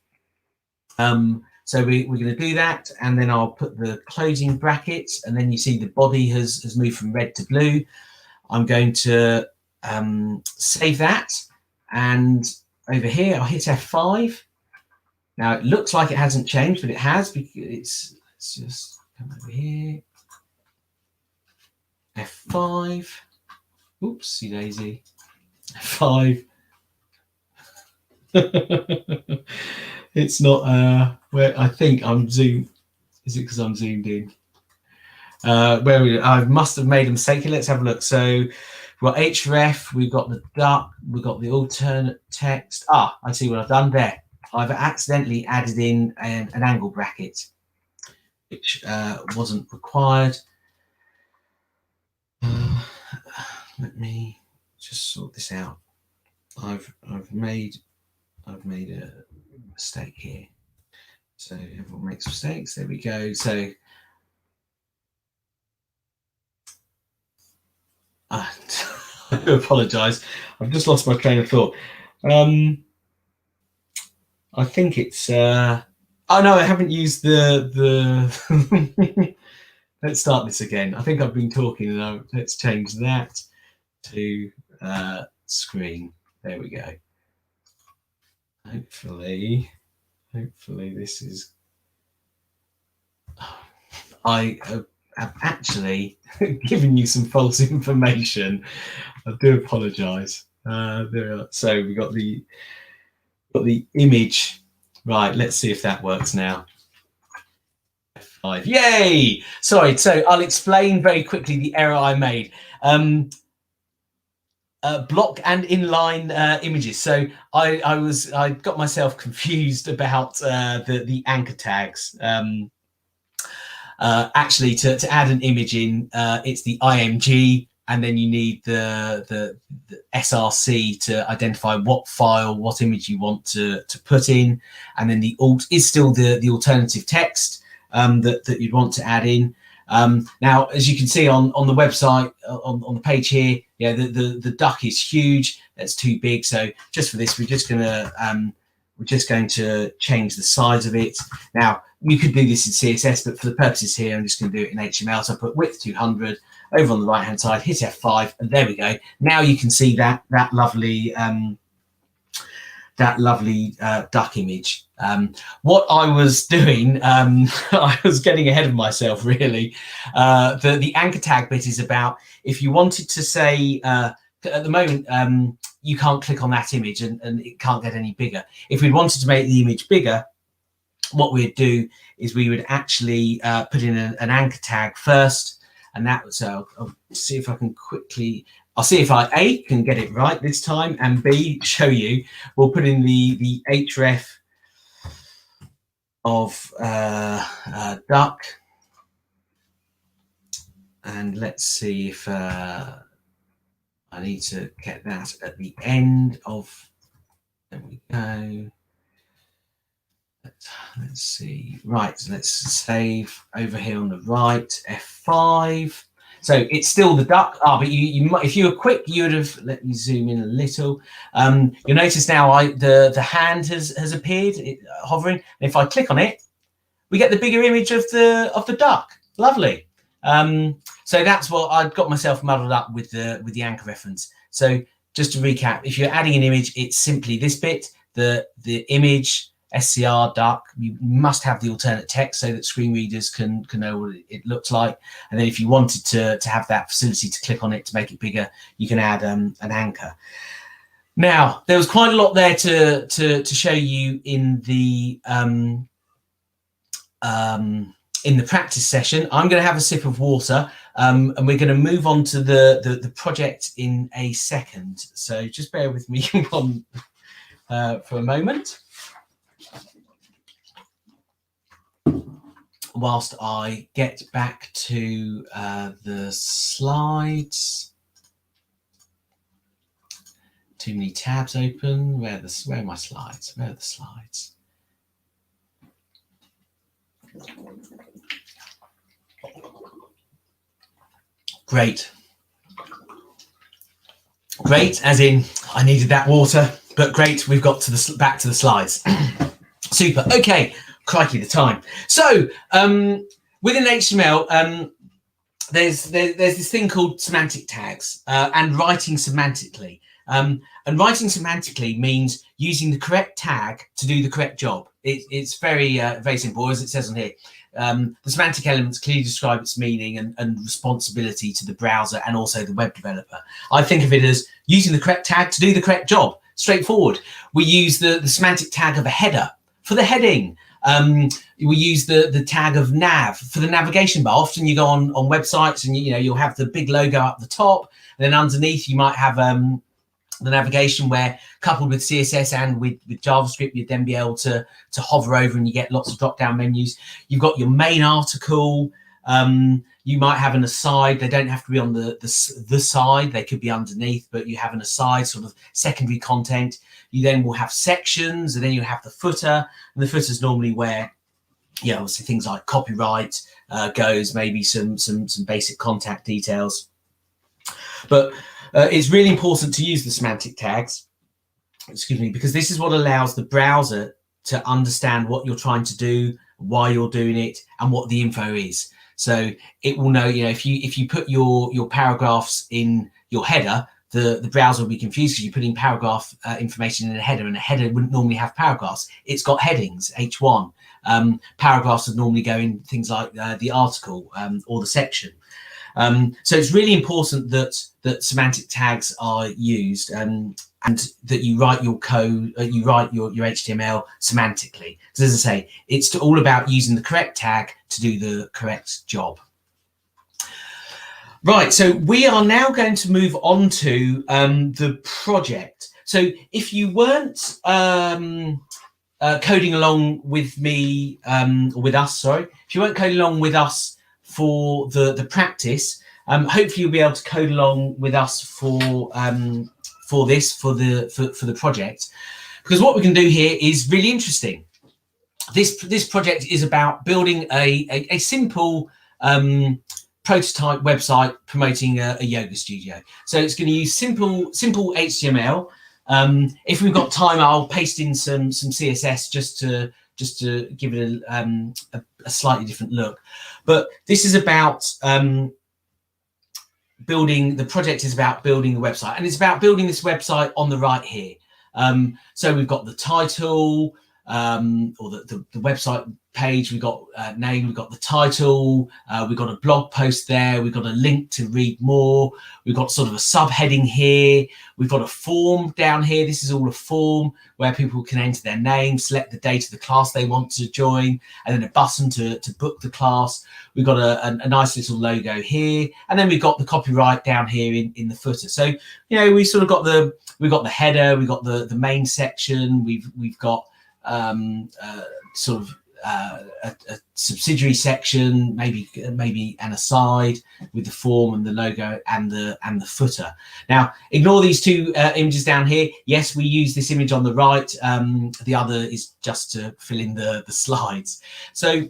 So we're going to do that, and then I'll put the closing brackets, and then you see the body has moved from red to blue. I'm going to save that, and over here I'll hit F5. Now it looks like it hasn't changed, but it has, because let's just come over here. F5. Oopsie daisy. F5. It's not where I think I'm zoomed. Is it because I'm zoomed in? I must have made a mistake here. Let's have a look. So We've got href, we've got the duck, we've got the alternate text. Ah, I see what I've done there. I've accidentally added in an angle bracket, which wasn't required. Let me just sort this out. I've made a mistake here. So everyone makes mistakes. There we go. So I do apologise. I've just lost my train of thought. I think it's. Oh no, I haven't used the. Let's start this again. I think I've been talking, and let's change that to screen. There we go. Hopefully this is. I have actually given you some false information. I do apologise. So we got the image. Right, let's see if that works now. F5. Yay! Sorry, so I'll explain very quickly the error I made. Block and inline images. So I got myself confused about the anchor tags. Actually, to add an image in, it's the IMG, and then you need the SRC to identify what file, what image you want to put in, and then the alt is still the alternative text that you'd want to add in. Now, as you can see on the website, on the page here, yeah, the duck is huge. That's too big. So just for this, we're just going to change the size of it. Now, you could do this in CSS, but for the purposes here, I'm just going to do it in HTML. So I put width 200 over on the right hand side, hit F5, and there we go. Now you can see that lovely duck image. What I was doing, I was getting ahead of myself, really. The anchor tag bit is about if you wanted to say, at the moment, you can't click on that image and it can't get any bigger. If we wanted to make the image bigger, what we'd do is we would actually put in an anchor tag first. And that was, I'll see if I can quickly, I'll see if I A, can get it right this time, and B, show you. We'll put in the href of duck. And let's see if I need to get that at the end of, there we go. Let's see. Right, so let's save over here on the right, F5. So it's still the duck. But you might, if you were quick, you would have. Let me zoom in a little. You'll notice now the hand has appeared, hovering. And if I click on it, we get the bigger image of the duck. Lovely. So that's what I've got myself muddled up with the anchor reference. So just to recap, if you're adding an image, it's simply this bit, the image. SCR duck, you must have the alternate text so that screen readers can know what it looks like. And then if you wanted to have that facility to click on it to make it bigger, you can add an anchor. Now, there was quite a lot there to show you in the practice session. I'm going to have a sip of water, and we're going to move on to the project in a second. So just bear with me for a moment, whilst I get back to the slides. Too many tabs open. Where are my slides? Where are the slides? Great. Great, as in I needed that water, but great, we've got to back to the slides. Super. Okay. Crikey, the time. So within HTML, there's this thing called semantic tags and writing semantically. And writing semantically means using the correct tag to do the correct job. It's very simple, as it says on here. The semantic elements clearly describe its meaning and responsibility to the browser and also the web developer. I think of it as using the correct tag to do the correct job. Straightforward. We use the semantic tag of a header for the heading. We use the tag of nav for the navigation bar. Often you go on websites and you'll have the big logo up the top, and then underneath you might have the navigation where, coupled with CSS and with JavaScript, you'd then be able to hover over and you get lots of drop down menus. You've got your main article. You might have an aside. They don't have to be on the side. They could be underneath, but you have an aside, sort of secondary content. You then will have sections, and then you have the footer. And the footer is normally where, obviously things like copyright goes, maybe some basic contact details. But it's really important to use the semantic tags, because this is what allows the browser to understand what you're trying to do, why you're doing it, and what the info is. So it will know, if you put your paragraphs in your header, the browser will be confused because you're putting paragraph information in a header, and a header wouldn't normally have paragraphs. It's got headings, H1. Paragraphs would normally go in things like the article or the section. So it's really important that semantic tags are used, and that you write your code, you write your HTML semantically. Because as I say, it's all about using the correct tag to do the correct job. Right, so we are now going to move on to the project. So if you weren't coding along with me, or with us, sorry, if you weren't coding along with us for the practice, hopefully you'll be able to code along with us for the project, because what we can do here is really interesting. This project is about building a simple prototype website promoting a yoga studio. So it's going to use simple HTML. If we've got time, I'll paste in some CSS just to give it a slightly different look. But this is about the project is about building the website, and it's about building this website on the right here. So we've got the title, or the website page. We've got name, we've got the title, we've got a blog post there, we've got a link to read more, we've got sort of a subheading here, we've got a form down here. This is all a form where people can enter their name, select the date of the class they want to join, and then a button to book the class. We've got a nice little logo here, and then we've got the copyright down here in the footer. So we sort of got we've got the header, we've got the main section, we've got sort of a subsidiary section, maybe an aside with the form and the logo and the footer. Now ignore these two images down here. Yes, we use this image on the right. The other is just to fill in the slides. So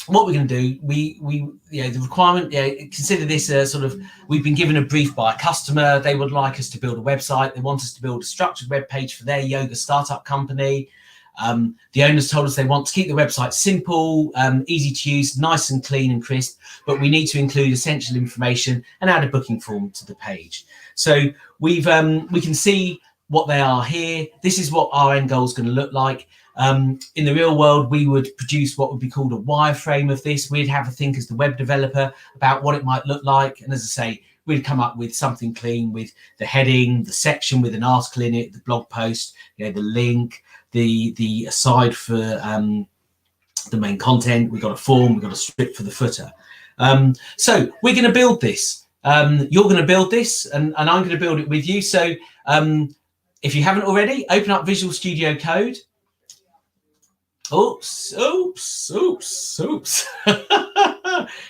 what we're going to do, the requirement, consider this sort of, we've been given a brief by a customer. They would like us to build a website. They want us to build a structured web page for their yoga startup company. The owners told us they want to keep the website simple, easy to use, nice and clean and crisp, but we need to include essential information and add a booking form to the page. So we can see what they are here. This is what our end goal is going to look like. In the real world, we would produce what would be called a wireframe of this. We'd have a think as the web developer about what it might look like. And as I say, we'd come up with something clean with the heading, the section with an article in it, the blog post, the link, the aside for the main content. We've got a form, we've got a script for the footer. So we're going to build this. You're going to build this, and I'm going to build it with you. So if you haven't already, open up Visual Studio Code. Oops.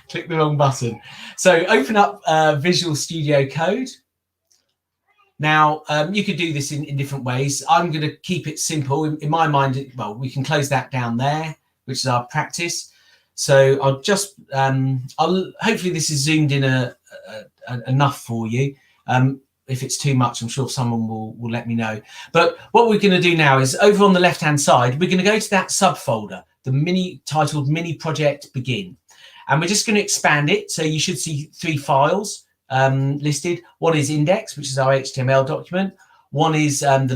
Click the wrong button. So open up Visual Studio Code. Now, you could do this in different ways. I'm going to keep it simple. In my mind, well, we can close that down there, which is our practice. So I'll just, hopefully this is zoomed in enough for you. If it's too much, I'm sure someone will let me know. But what we're going to do now is, over on the left-hand side, we're going to go to that subfolder, titled Mini Project Begin. And we're just going to expand it. So you should see 3 files listed. One is index, which is our HTML document. One is the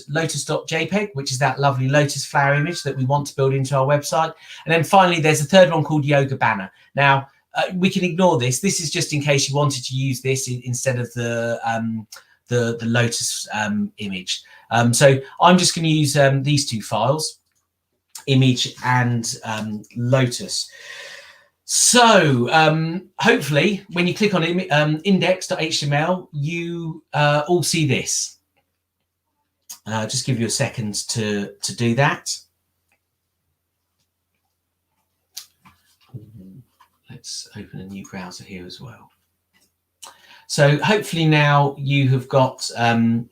lotus.jpg, which is that lovely lotus flower image that we want to build into our website. And then finally, there's a third one called Yoga Banner. Now, we can ignore this. This is just in case you wanted to use this instead of the lotus image. So I'm just going to use these 2 files. image and Lotus. So hopefully when you click on index.html, you all see this. Just give you a second to do that. Let's open a new browser here as well. So hopefully now you have got the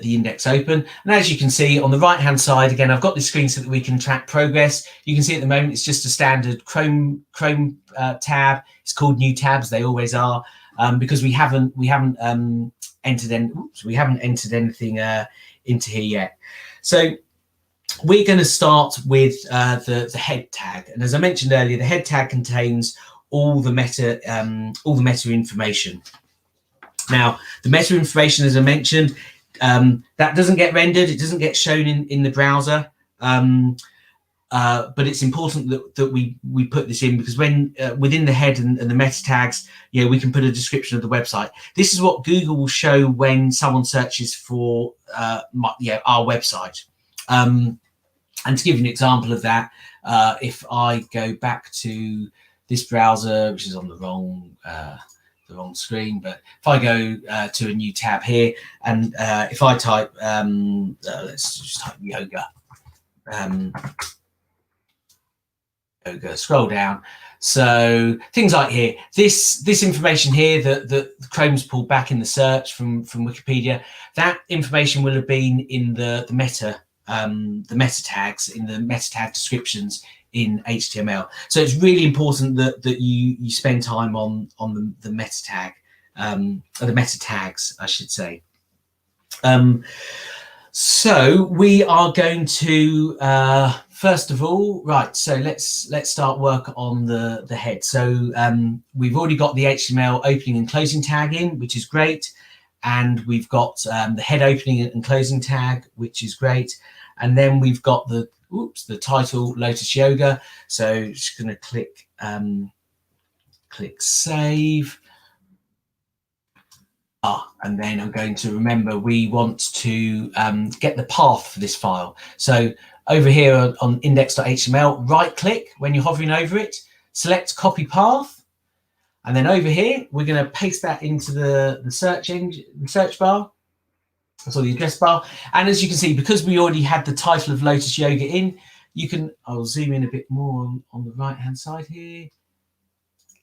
index open. And as you can see on the right hand side, again, I've got this screen so that we can track progress. You can see at the moment it's just a standard Chrome tab. It's called new tabs. They always are, because we haven't entered anything into here yet. So we're going to start with the head tag, and as I mentioned earlier, the head tag contains all the meta information. Now, the meta information, as I mentioned, that doesn't get rendered; it doesn't get shown in the browser. But it's important that we put this in, because when within the head and the meta tags, we can put a description of the website. This is what Google will show when someone searches for our website. And to give you an example of that, if I go back to this browser, which is on the wrong screen, but if I go to a new tab here, and if I type, let's just type yoga. Scroll down. So things like here, this information here that Chrome's pulled back in the search from Wikipedia, that information will have been in the meta tags, in the meta tag descriptions in HTML. So it's really important that you spend time on the meta tag, or the meta tags, I should say. So we are going to first of all, right, so let's start work on the head. So we've already got the HTML opening and closing tag in, which is great, and we've got the head opening and closing tag, which is great, and then we've got the title Lotus Yoga. So just going to click save. And then I'm going to remember we want to get the path for this file. So over here on index.html, right click when you're hovering over it, select copy path, and then over here we're going to paste that into the search bar, so the address bar. And as you can see, because we already had the title of Lotus Yoga in, I'll zoom in a bit more on the right hand side here.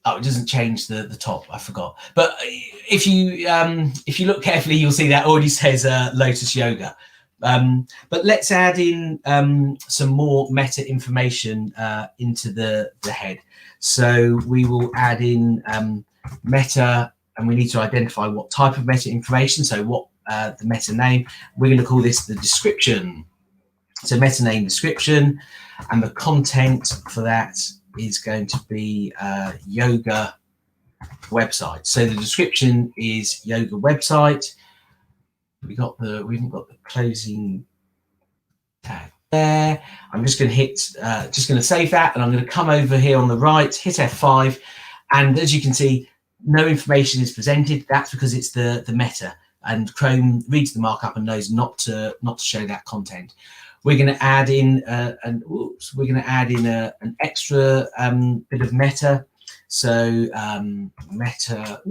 Oh, it doesn't change the top, I forgot. But if you look carefully, you'll see that already says Lotus Yoga. But let's add in some more meta information into the head. So we will add in meta, and we need to identify what type of meta information. So what the meta name. We're going to call this the description. So meta name description, and the content for that is going to be yoga website. So the description is yoga website. We haven't got the closing tag there. I'm just going to hit, save that, and I'm going to come over here on the right, hit F5, and as you can see, no information is presented. That's because it's the meta, and Chrome reads the markup and knows not to show that content. We're going to add in an extra bit of meta. So meta,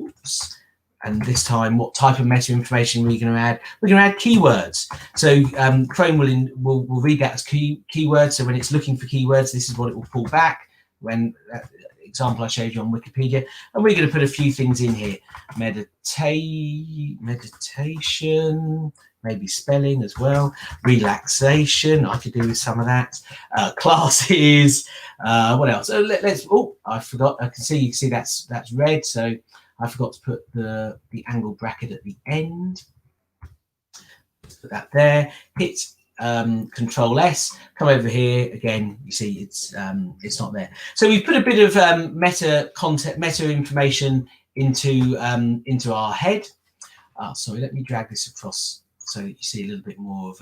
and this time, what type of meta information we're going to add? We're going to add keywords. So Chrome will read that as keywords. So when it's looking for keywords, this is what it will pull back. When example I showed you on Wikipedia, and we're going to put a few things in here: meditation. Maybe spelling as well, relaxation, I could do with some of that, classes, what else? I forgot, you can see that's red, so I forgot to put the angle bracket at the end. Let's put that there, hit Control S, come over here, again, you see it's not there. So we've put a bit of meta information into our head. Sorry, let me drag this across so that you see a little bit more of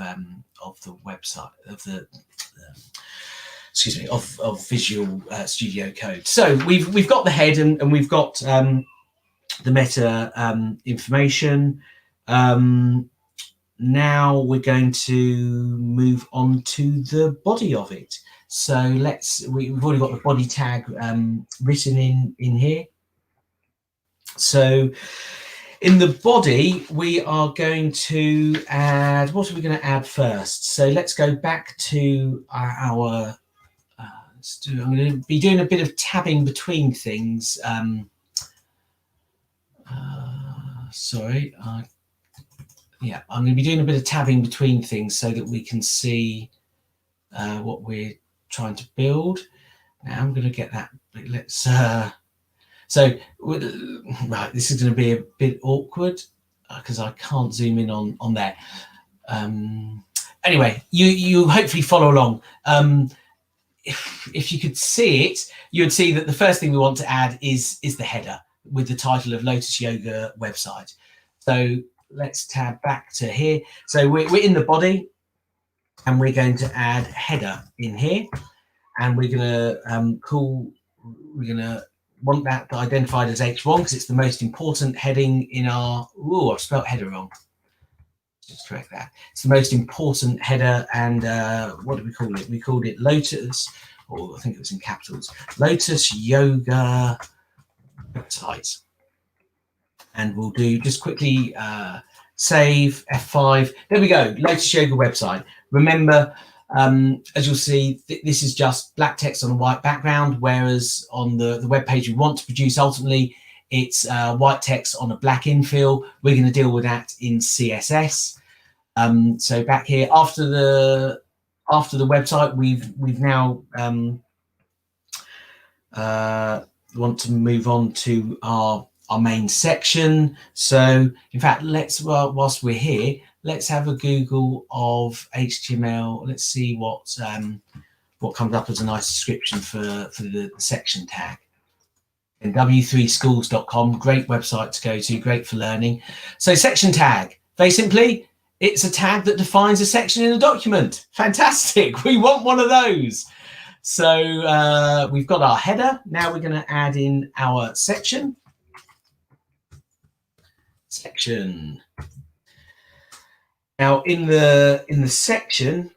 the website, of Visual Studio Code. So we've got the head and we've got the meta information. now we're going to move on to the body of it. So we've already got the body tag written in here. So in the body, we are going to add, what are we going to add first? So let's go back to our, I'm going to be doing a bit of tabbing between things. Sorry, yeah, I'm going to be doing a bit of tabbing between things so that we can see what we're trying to build. Now I'm going to get that. Let's so right, this is going to be a bit awkward because I can't zoom in on there. Anyway, you hopefully follow along. If you could see it, you would see that the first thing we want to add is the header with the title of Lotus Yoga website. So let's tab back to here. So we're in the body, and we're going to add header in here, and we're going to want that identified as H1 because it's the most important heading in our. Oh, I've spelled header wrong. Just correct that. It's the most important header, and what did we call it? We called it Lotus, or I think it was in capitals, Lotus Yoga website. And we'll do just quickly save F5. There we go, Lotus Yoga website. Remember, as you'll see, this is just black text on a white background, whereas on the web page we want to produce ultimately, it's white text on a black infill. We're going to deal with that in CSS. So back here, after the website, we've now want to move on to our main section. So in fact, whilst we're here, let's have a Google of HTML. Let's see what comes up as a nice description for the section tag. And w3schools.com, great website to go to, great for learning. So section tag, very simply, it's a tag that defines a section in a document. Fantastic, we want one of those. So we've got our header. Now we're going to add in our section. Now in the section,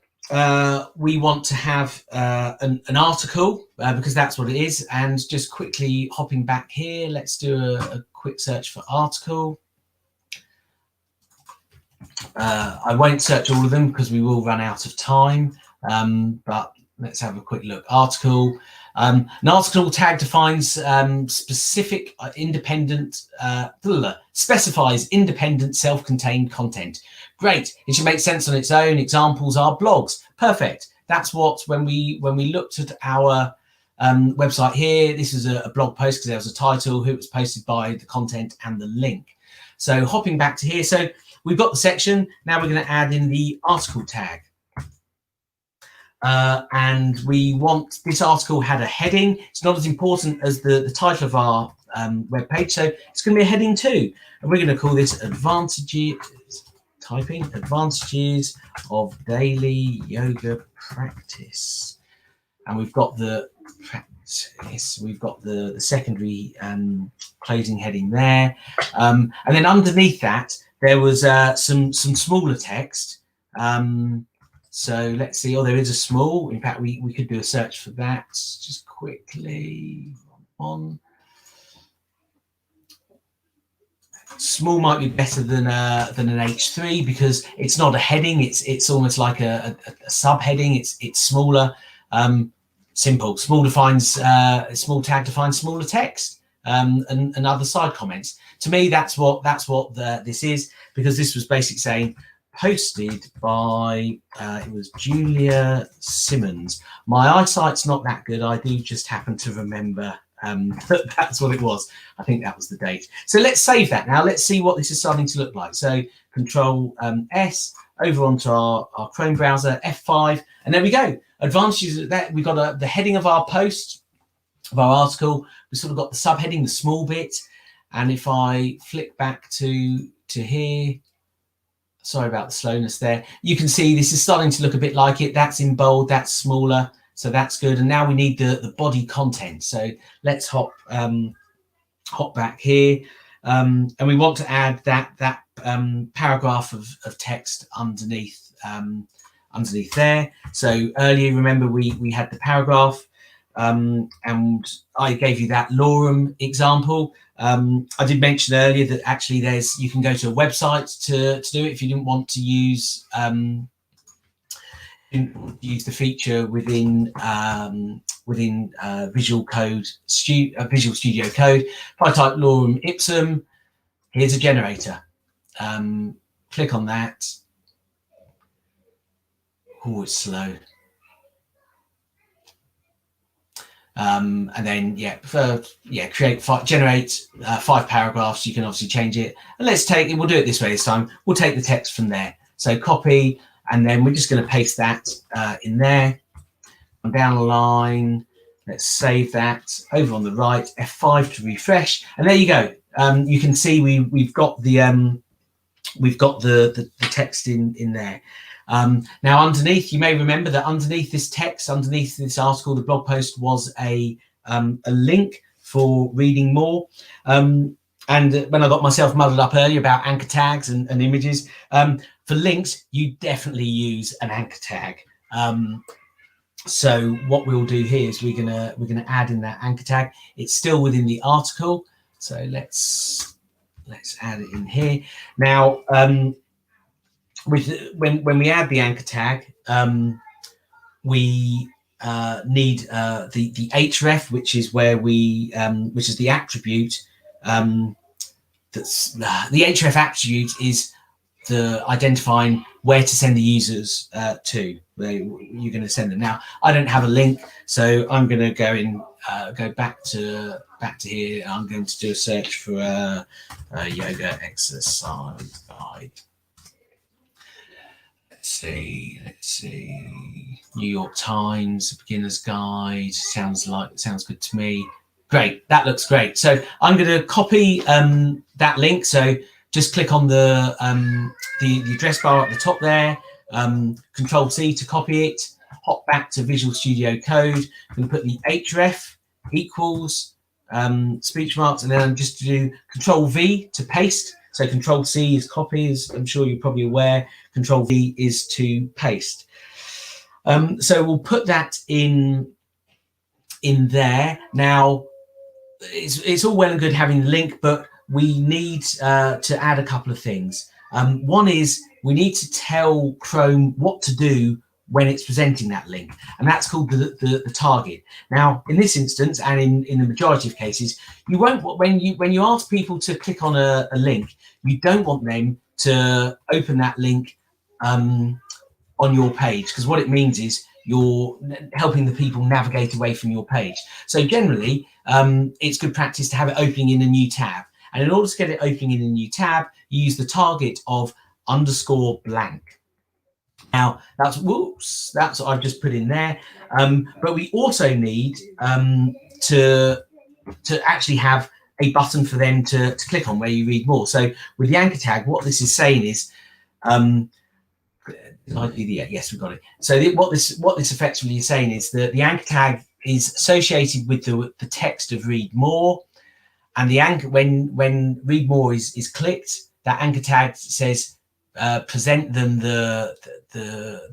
we want to have an article because that's what it is. And just quickly hopping back here, let's do a quick search for article. I won't search all of them because we will run out of time, but let's have a quick look. Article. An article tag defines specific specifies independent self-contained content. Great. It should make sense on its own. Examples are blogs. Perfect. That's what when we looked at our website here, this is a blog post because there was a title, who it was posted by, the content, and the link. So hopping back to here, so we've got the section. Now we're going to add in the article tag. And we want this article had a heading. It's not as important as the title of our web page, so it's going to be a heading too. And we're going to call this advantages of daily yoga practice. And we've got the practice. We've got the secondary closing heading there, and then underneath that there was some smaller text. So let's see. Oh, there is a small. In fact, we could do a search for that. Just quickly on. Small might be better than an H3 because it's not a heading. It's almost like a subheading. It's smaller. Simple. Small tag defines smaller text and other side comments. To me, that's what this is, because this was basically saying posted by it was Julia Simmons. My eyesight's not that good. I do just happen to remember that's what it was. I think that was the date. So let's save that now. Let's see what this is starting to look like. So Control S over onto our Chrome browser, F5, and there we go. Advantages of that, we've got the heading of our post, of our article. We've sort of got the subheading, the small bit. And if I flick back to here, sorry about the slowness there, you can see this is starting to look a bit like it. That's in bold, that's smaller, so that's good. And now we need the body content. So let's hop back here, and we want to add that paragraph of text underneath there. So earlier, remember we had the paragraph, and I gave you that lorem example. I did mention earlier that actually you can go to a website to do it if you didn't want to use the feature within Visual Studio Code. If I type lorem ipsum, here's a generator. Click on that. Oh, it's slow. And then generate 5 paragraphs. You can obviously change it, and we'll do it this way this time. We'll take the text from there. So copy, and then we're just going to paste that in there. And down the line, let's save that. Over on the right, F5 to refresh, and there you go. You can see we've got the text in there. Now underneath, you may remember that underneath this text, underneath this article, the blog post was a link for reading more. And when I got myself muddled up earlier about anchor tags and images, for links, you definitely use an anchor tag. So what we'll do here is we're gonna add in that anchor tag. It's still within the article, so let's add it in here now. When we add the anchor tag, we need the href, which is where which is the attribute. That's the href attribute is the identifying where to send the users to, where you're going to send them. Now, I don't have a link, so I'm going to go back to here. I'm going to do a search for a yoga exercise guide. Let's see. New York Times beginner's guide. Sounds good to me. Great, that looks great. So I'm going to copy that link. So just click on the address bar at the top there. Control C to copy it. Hop back to Visual Studio Code. I'm going to put the href equals speech marks, and then I'm just to do Control V to paste. So Control C is copy, as I'm sure you're probably aware. Control V is to paste. So we'll put that in there. Now, it's all well and good having the link, but we need to add a couple of things. One is we need to tell Chrome what to do when it's presenting that link, and that's called the target. Now, in this instance, and in the majority of cases, you won't, when you ask people to click on a link, you don't want them to open that link on your page, because what it means is you're helping the people navigate away from your page. So generally, it's good practice to have it opening in a new tab. And in order to get it opening in a new tab, you use the target of _blank. Now, that's what I've just put in there. But we also need to actually have a button for them to click on where you read more. So with the anchor tag, what this is saying is, yes, we got it. So what this effectively is saying is that the anchor tag is associated with the text of read more, and the anchor when read more is clicked, that anchor tag says present them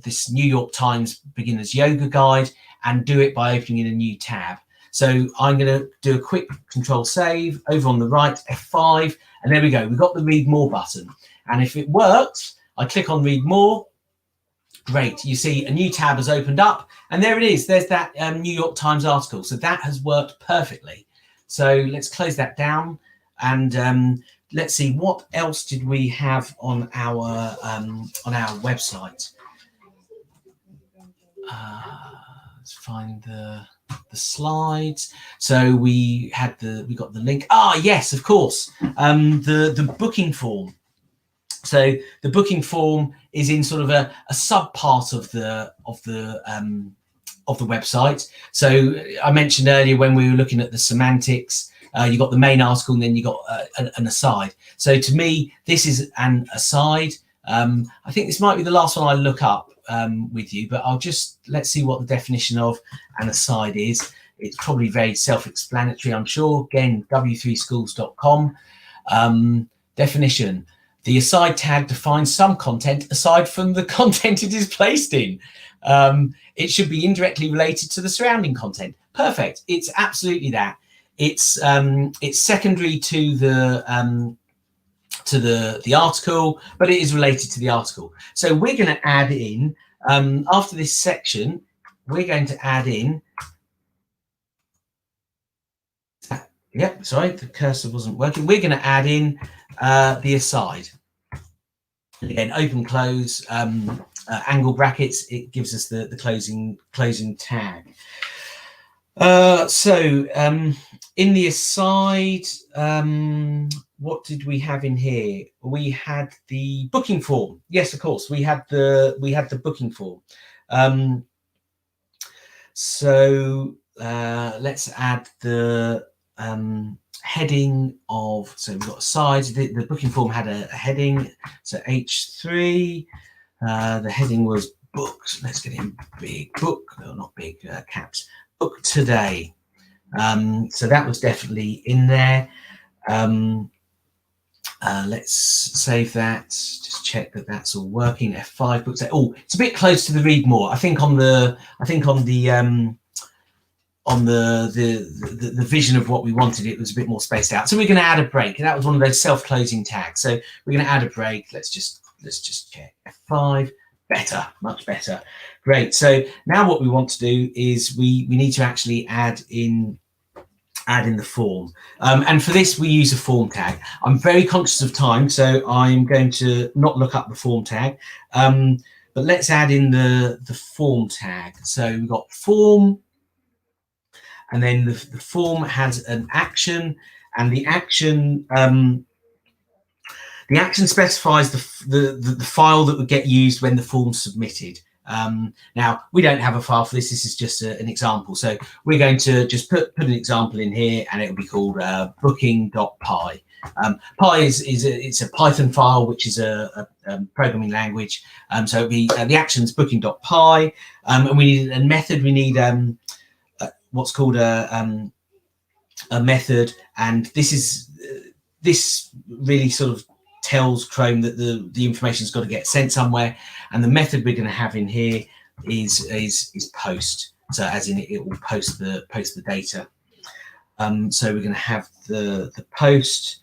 this New York Times beginner's yoga guide, and do it by opening in a new tab. So I'm going to do a quick Control Save. Over on the right, F5, and there we go. We've got the read more button, and if it works, I click on read more. Great, you see a new tab has opened up, and there it is. There's that New York Times article. So that has worked perfectly. So let's close that down, and let's see what else did we have on our website. Let's find the slides. So we got the link. Yes, of course. The booking form. So the booking form is in sort of a sub part of the website. So I mentioned earlier when we were looking at the semantics, you got the main article, and then you got an aside. So to me, this is an aside. I think this might be the last one I look up with you, but let's see what the definition of an aside is. It's probably very self-explanatory, I'm sure. Again, w3schools.com. Definition. The aside tag defines some content aside from the content it is placed in. It should be indirectly related to the surrounding content. Perfect. It's absolutely that. It's secondary to the article, but it is related to the article. So we're going to add in after this section. We're going to add in. Yep, sorry, the cursor wasn't working. We're going to add in the aside. Again, open, close, angle brackets. It gives us the closing tag. In the aside, what did we have in here? We had the booking form. Yes, of course, we had the booking form. Let's add the heading of, so we've got sides. The booking form had a heading, so H3. The heading was books. Let's get in big book, no, not big, caps. Book today. So that was definitely in there. Let's save that. Just check that that's all working. F5 books. Oh, it's a bit close to the read more. I think on the vision of what we wanted, it was a bit more spaced out. So we're going to add a break. That was one of those self-closing tags. So we're going to add a break. Let's just check. F5. Better, much better. Great. So now what we want to do is we need to actually add in the form. And for this, we use a form tag. I'm very conscious of time, so I'm going to not look up the form tag. But let's add in the form tag. So we've got form, and then the form has an action, and the action specifies the file that would get used when the form's submitted. Now, we don't have a file for this. This is just an example. So we're going to just put an example in here, and it'll be called booking.py. Py it's a Python file, which is a programming language. So it'll be the actions booking.py, and we need a method. We need what's called a method, and this really sort of tells Chrome that the information's got to get sent somewhere, and the method we're going to have in here is post. So as in it will post the data. So we're going to have the post.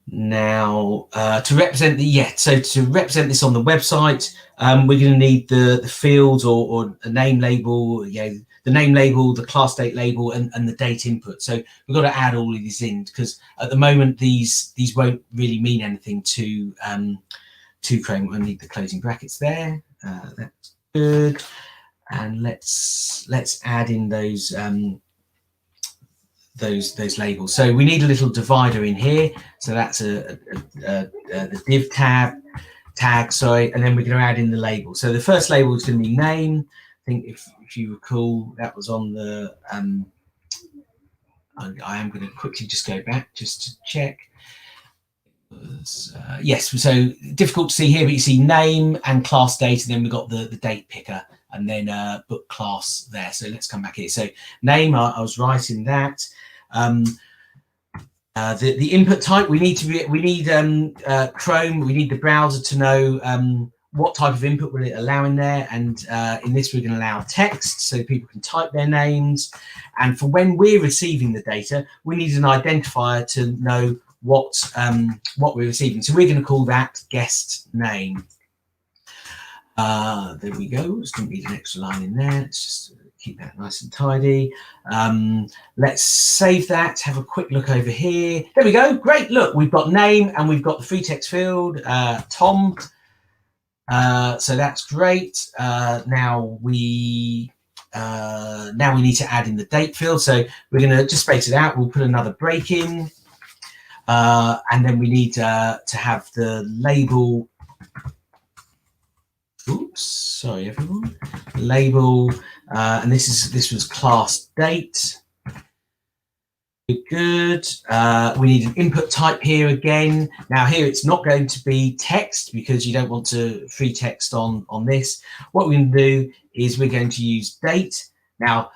Now to represent to represent this on the website, we're going to need the fields or a name label, the name label, the class date label, and the date input. So we've got to add all of these in, because at the moment these won't really mean anything to Chrome. We'll need the closing brackets there. That's good. And let's add in those labels. So we need a little divider in here. So that's the div tag, sorry, and then we're going to add in the label. So the first label is going to be name. I think if you recall, that was on the. I am going to quickly just go back just to check. Yes, so difficult to see here, but you see name and class date, and then we've got the date picker, and then book class there. So let's come back here. So name, I was right in that. The input type, we need Chrome, we need the browser to know what type of input will it allow in there, and in this we're going to allow text so people can type their names. And for when we're receiving the data, we need an identifier to know what we're receiving. So we're going to call that guest name. There we go. Just don't need an extra line in there. Let's just keep that nice and tidy. Let's save that, have a quick look over here. There we go. Great. Look, we've got name and we've got the free text field, Tom. So that's great. Now we need to add in the date field. So we're going to just space it out. We'll put another break in. And then we need to have the label. Oops, sorry everyone. Label, and this was class date. Good. We need an input type here again. Now here it's not going to be text because you don't want to free text on this. What we're going to do is we're going to use date. Now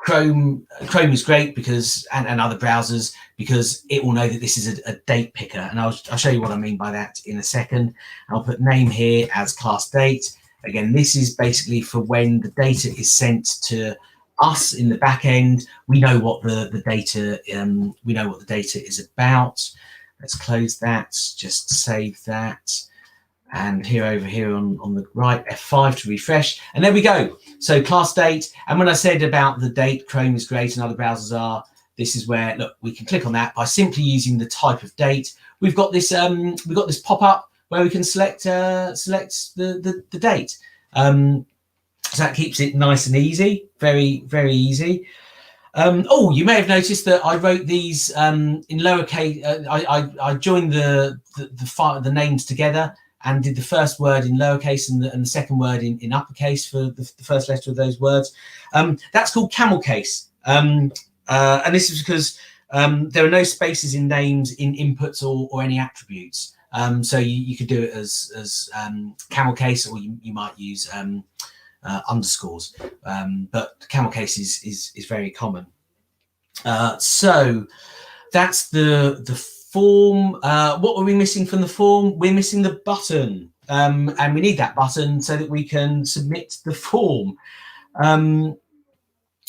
Chrome is great because, and other browsers, because it will know that this is a date picker. And I'll show you what I mean by that in a second. I'll put name here as class date. Again, this is basically for when the data is sent to us in the back end. We know what the data is about. Let's close that, just save that. And over here on the right, F5 to refresh. And there we go. So class date. And when I said about the date, Chrome is great and other browsers are, this is where, look, we can click on that by simply using the type of date. We've got this pop-up where we can select the date. So that keeps it nice and easy, very, very easy. Oh, you may have noticed that I wrote these in lowercase. I joined the names together and did the first word in lowercase and the second word in uppercase for the first letter of those words. That's called camel case. And this is because there are no spaces in names in inputs or any attributes. So you could do it as camel case, or you might use underscores. But camel case is very common. So that's the form. What were we missing from the form? We're missing the button, and we need that button so that we can submit the form.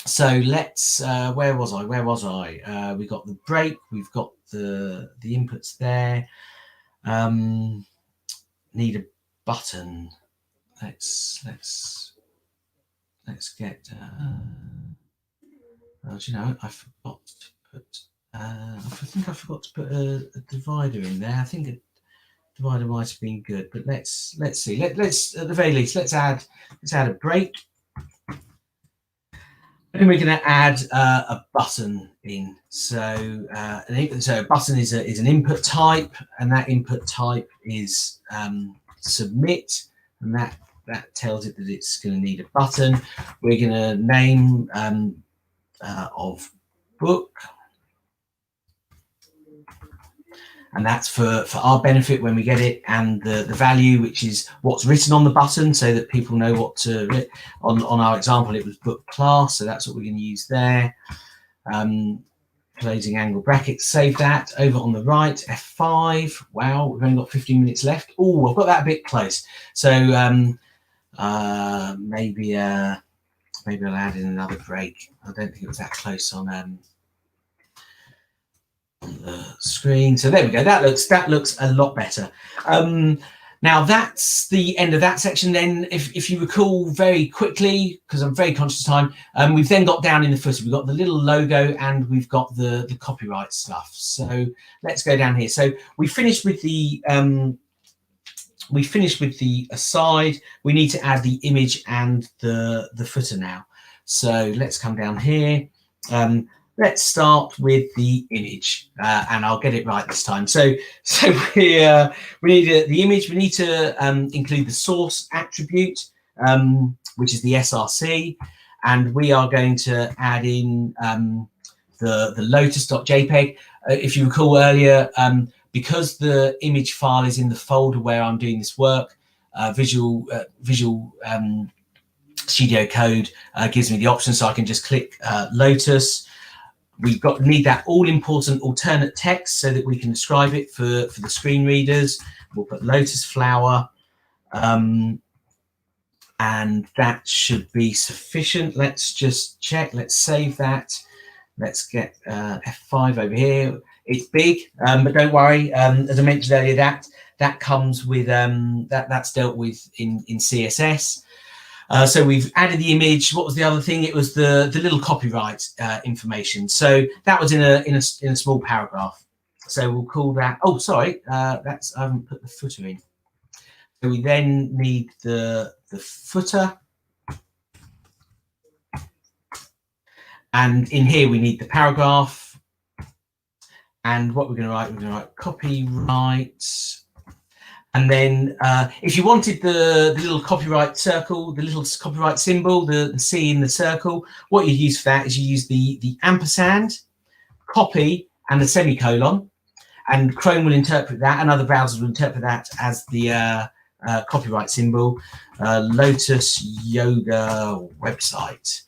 So let's, where was I? We got the break, we've got the inputs there. Need a button. Let's get, well, do you know, I forgot to put, I think I forgot to put a divider in there. I think a divider might have been good, but let's see. Let's at the very least, let's add a break. And we're going to add a button in. So, so a button is an input type, and that input type is submit, and that tells it that it's going to need a button. We're going to name of book, and that's for our benefit when we get it, and the value, which is what's written on the button, so that people know what to. On our example, it was book class, so that's what we're going to use there. Closing angle brackets, save that. Over on the right, F5. Wow, we've only got 15 minutes left. Oh, I've got that a bit close. So maybe I'll add in another break. I don't think it was that close on the screen. So there we go. That looks a lot better. Now that's the end of that section. Then if you recall very quickly, because I'm very conscious of time, we've then got down in the footer, we've got the little logo and we've got the copyright stuff. So let's go down here. So we finished with the aside. We need to add the image and the footer now. So let's come down here. Let's start with the image, and I'll get it right this time. So we need the image. We need to include the source attribute, which is the src, and we are going to add in the lotus.jpg. If you recall earlier, because the image file is in the folder where I'm doing this work, Visual Studio Code gives me the option, so I can just click Lotus. We've need that all-important alternate text so that we can describe it for the screen readers. We'll put Lotus flower, and that should be sufficient. Let's just check. Let's save that. Let's get F5 over here. It's big, but don't worry. As I mentioned earlier, that comes with that's dealt with in CSS. So we've added the image. What was the other thing? It was the little copyright information. So that was in a small paragraph. So we'll call that. Oh, sorry, I haven't put the footer in. So we then need the footer, and in here we need the paragraph. And what we're going to write copyright. And then if you wanted the little copyright circle, the little copyright symbol, the C in the circle, what you use for that is you use the ampersand, copy, and the semicolon. And Chrome will interpret that, and other browsers will interpret that as the copyright symbol. Lotus Yoga website.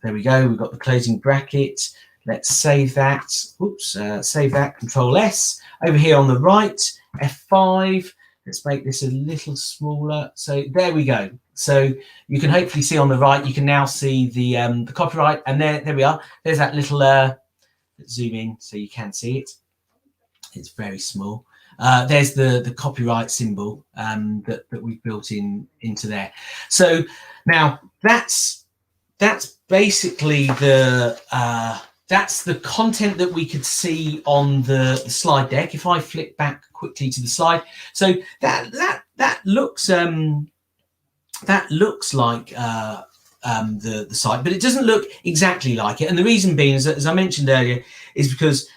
there we go. We've got the closing bracket. Let's save that. Oops, save that. Control S. Over here on the right, F5. Let's make this a little smaller. So there we go. So you can hopefully see on the right, you can now see the copyright. And there we are. There's that little, let's zoom in so you can see it. It's very small. There's the copyright symbol that we've built into there. So now that's basically that's the content that we could see on the slide deck. If I flick back quickly to the slide, so that looks like the site, but it doesn't look exactly like it. And the reason being is that, as I mentioned earlier, is because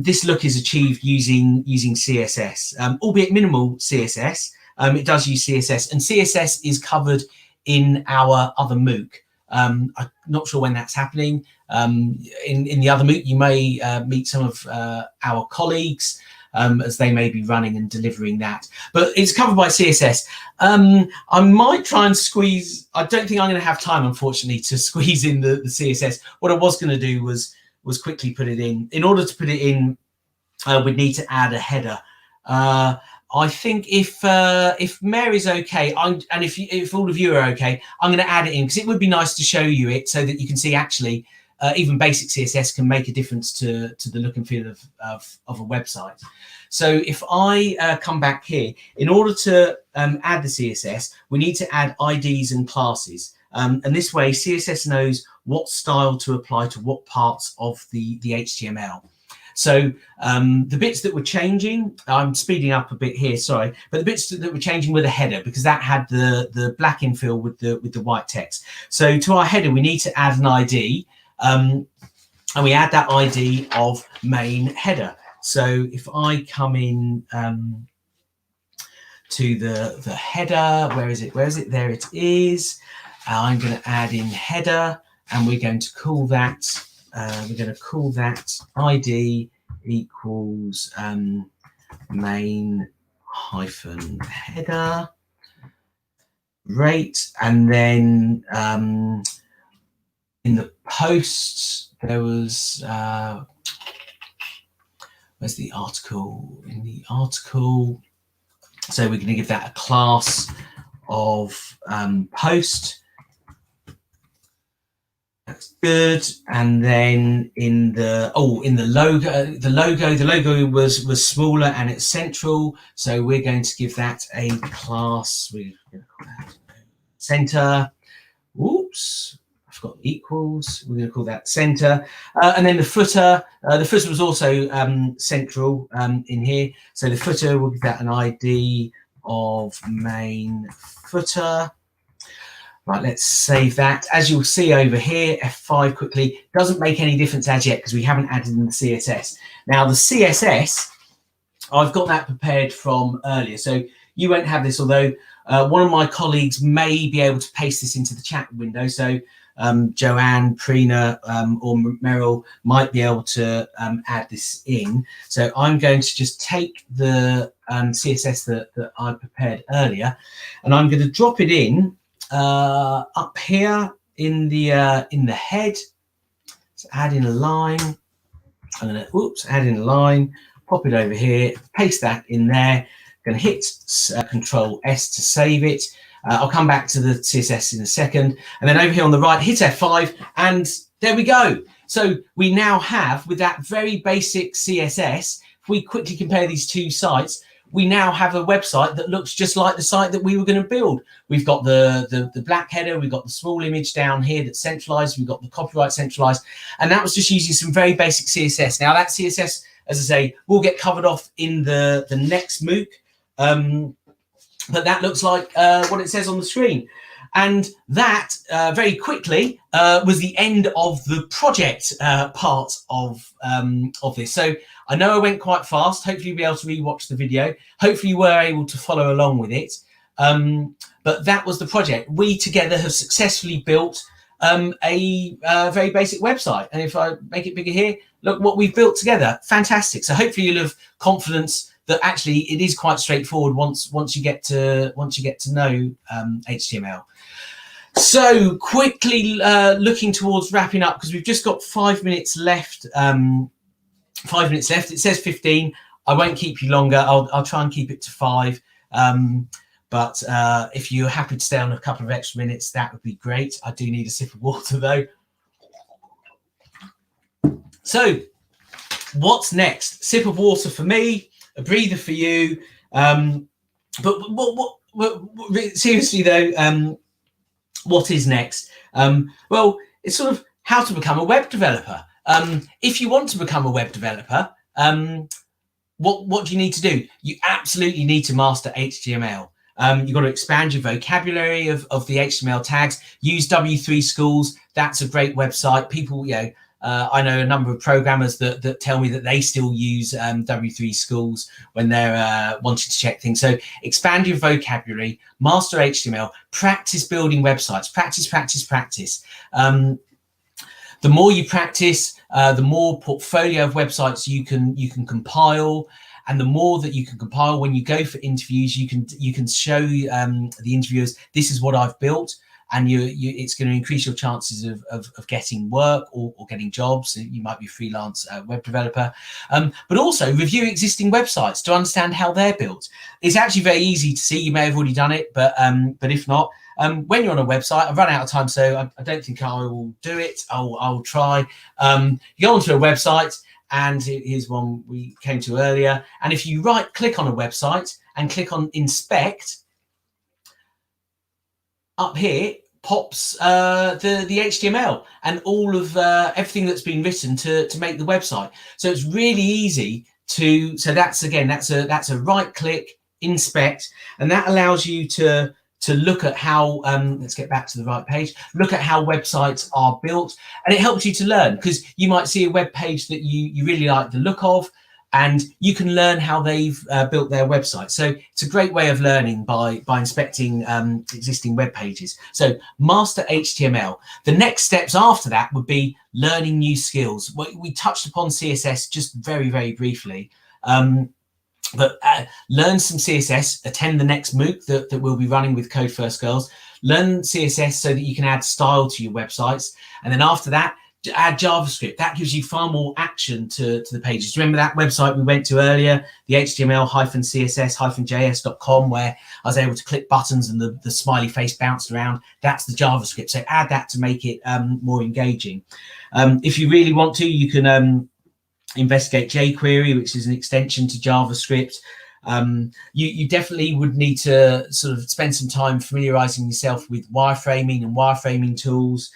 this look is achieved using CSS, albeit minimal CSS. It does use CSS, and CSS is covered in our other MOOC. I'm not sure when that's happening. In the other MOOC, you may meet some of our colleagues as they may be running and delivering that. But it's covered by CSS. I might try and squeeze. I don't think I'm going to have time, unfortunately, to squeeze in the CSS. What I was going to do was quickly put it in. In order to put it in, we'd need to add a header. I think if Mary's okay, and if all of you are okay, I'm going to add it in because it would be nice to show you it so that you can see actually even basic CSS can make a difference to the look and feel of a website. So if I come back here, in order to add the CSS, we need to add IDs and classes. And this way, CSS knows what style to apply to what parts of the HTML. So the bits that were changing, I'm speeding up a bit here, sorry, but the bits that were changing were the header because that had the black infill with the white text. So to our header, we need to add an ID, and we add that ID of main header. So if I come in to the header, where is it? There it is. I'm going to add in header, and we're going to call that. We're going to call that ID equals main hyphen header. Great. And then in the posts, there was, where's the article? In the article. So we're going to give that a class of post. That's good. And then in the logo was smaller and it's central. So we're going to give that a class. We're going to call that center. Oops, I forgot equals. We're going to call that center. And then the footer. The footer was also central in here. So the footer, we'll give that an ID of main footer. Right, let's save that. As you'll see over here, F5 quickly, doesn't make any difference as yet because we haven't added in the CSS. Now the CSS, I've got that prepared from earlier. So you won't have this, although one of my colleagues may be able to paste this into the chat window. So Joanne, Prina, or Meryl might be able to add this in. So I'm going to just take the CSS that I prepared earlier, and I'm going to drop it in up here in the head. So add in a line. I'm going to add in a line, pop it over here, paste that in there. Going to hit Control S to save it. I'll come back to the CSS in a second. And then over here on the right, hit F5, and there we go. So we now have, with that very basic CSS, if we quickly compare these two sites, we now have a website that looks just like the site that we were going to build. We've got the black header, we've got the small image down here that's centralized, we've got the copyright centralized, and that was just using some very basic CSS. Now that CSS, as I say, will get covered off in the next MOOC. But that looks like what it says on the screen. And that very quickly was the end of the project part of this. So I know I went quite fast. Hopefully you'll be able to rewatch the video. Hopefully you were able to follow along with it. But that was the project. We together have successfully built a very basic website. And if I make it bigger here, look what we've built together. Fantastic. So hopefully you'll have confidence that actually it is quite straightforward once you get to know HTML. So quickly looking towards wrapping up, because we've just got 5 minutes left. 5 minutes left. It says 15. I won't keep you longer. I'll try and keep it to 5. But if you're happy to stay on a couple of extra minutes, that would be great. I do need a sip of water though. So what's next? Sip of water for me, a breather for you. But seriously though, what is next? Well, it's sort of how to become a web developer. If you want to become a web developer, what do you need to do? You absolutely need to master HTML. You've got to expand your vocabulary of the HTML tags. Use W3 Schools. That's a great website. People, I know a number of programmers that tell me that they still use W3 Schools when they're wanting to check things. So expand your vocabulary, master HTML, practice building websites, practice. The more you practice, the more portfolio of websites you can compile, and the more that you can compile when you go for interviews, you can show the interviewers, this is what I've built, and it's going to increase your chances of getting work or getting jobs. You might be a freelance web developer, but also review existing websites to understand how they're built. It's actually very easy to see. You may have already done it, but if not, when you're on a website, I've run out of time, so I don't think I will do it. I'll try. You go onto a website, and here's one we came to earlier. And if you click on a website and click on inspect, up here pops the HTML and all of everything that's been written to make the website. So it's really easy to. So that's a right click, inspect, and that allows you to look at how, let's get back to the right page, look at how websites are built, and it helps you to learn, because you might see a web page that you really like the look of, and you can learn how they've built their website. So it's a great way of learning by inspecting existing web pages. So master HTML. The next steps after that would be learning new skills. We touched upon CSS just very, very briefly. But learn some CSS, attend the next MOOC that we'll be running with Code First Girls. Learn CSS so that you can add style to your websites. And then after that, add JavaScript. That gives you far more action to the pages. Remember that website we went to earlier, the html-css-js.com, where I was able to click buttons and the smiley face bounced around? That's the JavaScript. So add that to make it more engaging. If you really want to, you can investigate jQuery, which is an extension to JavaScript. You definitely would need to sort of spend some time familiarizing yourself with wireframing and wireframing tools.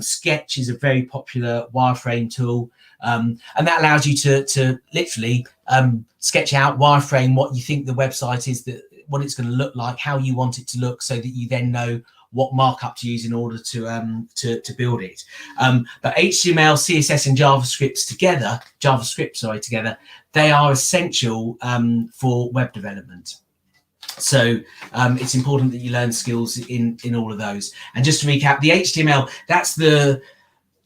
Sketch is a very popular wireframe tool, and that allows you to literally sketch out, wireframe what you think the website is, what it's going to look like, how you want it to look, so that you then know what markup to use in order to build it. But HTML, CSS, and JavaScript together, they are essential for web development. So it's important that you learn skills in all of those. And just to recap, the HTML,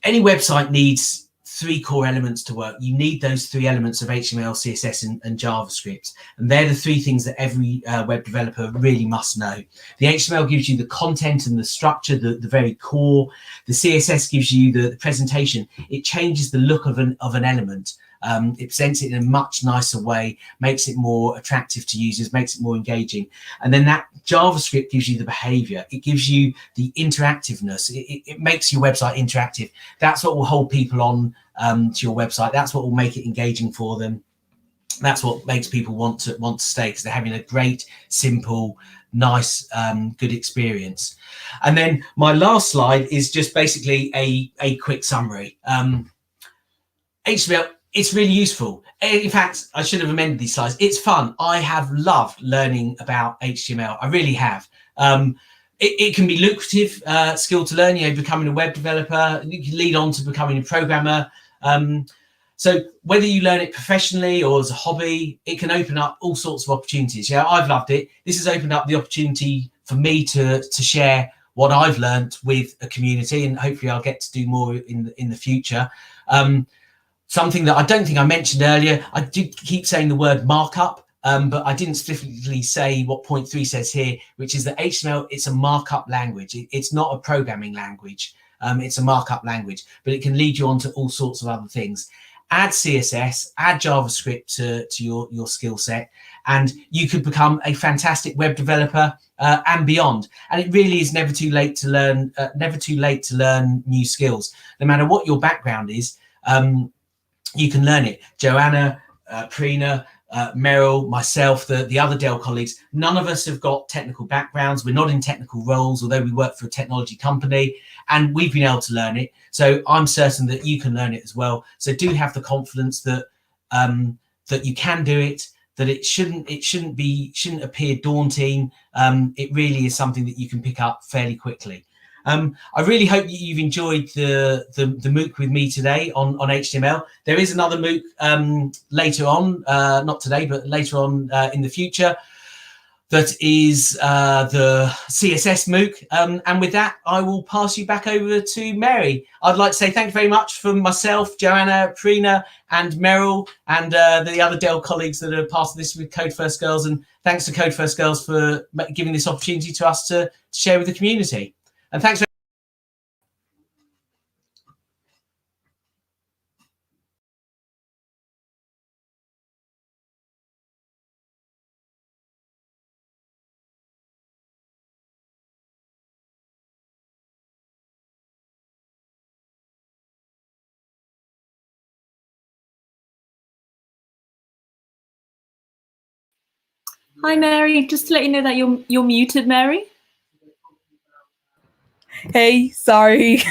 any website needs 3 core elements to work. You need those 3 elements of HTML, CSS, and JavaScript. And they're the 3 things that every web developer really must know. The HTML gives you the content and the structure, the very core. The CSS gives you the presentation. It changes the look of an element. It presents it in a much nicer way, makes it more attractive to users, makes it more engaging. And then that JavaScript gives you the behavior. It gives you the interactiveness. It makes your website interactive. That's what will hold people on to your website. That's what will make it engaging for them. That's what makes people want to stay, because they're having a great, simple, nice, good experience. And then my last slide is just basically a quick summary. HTML, it's really useful. In fact, I should have amended these slides. It's fun. I have loved learning about HTML. I really have. It can be lucrative skill to learn. Becoming a web developer, you can lead on to becoming a programmer. So whether you learn it professionally or as a hobby, it can open up all sorts of opportunities. I've loved it. This has opened up the opportunity for me to share what I've learned with a community, and hopefully I'll get to do more in the future. Something that I don't think I mentioned earlier, I did keep saying the word markup. but I didn't specifically say what point 3 says here, which is that HTML, it's a markup language. It's not a programming language. It's a markup language, but it can lead you on to all sorts of other things. Add CSS, add JavaScript to your skill set, and you could become a fantastic web developer and beyond. And it really is never too late to learn. Never too late to learn new skills. No matter what your background is, you can learn it. Joanna, Prina, Meryl, myself, the other Dell colleagues, none of us have got technical backgrounds. We're not in technical roles, although we work for a technology company, and we've been able to learn it. So I'm certain that you can learn it as well. So do have the confidence that that you can do it, that it shouldn't appear daunting. It really is something that you can pick up fairly quickly. I really hope that you've enjoyed the MOOC with me today on HTML. There is another MOOC later on, not today, but later on in the future, that is the CSS MOOC. And with that, I will pass you back over to Mary. I'd like to say thank you very much from myself, Joanna, Prina, and Meryl, and the other Dell colleagues that are part of this with Code First Girls. And thanks to Code First Girls for giving this opportunity to us to share with the community. And thanks. Hi, Mary. Just to let you know that you're muted, Mary. Hey, sorry.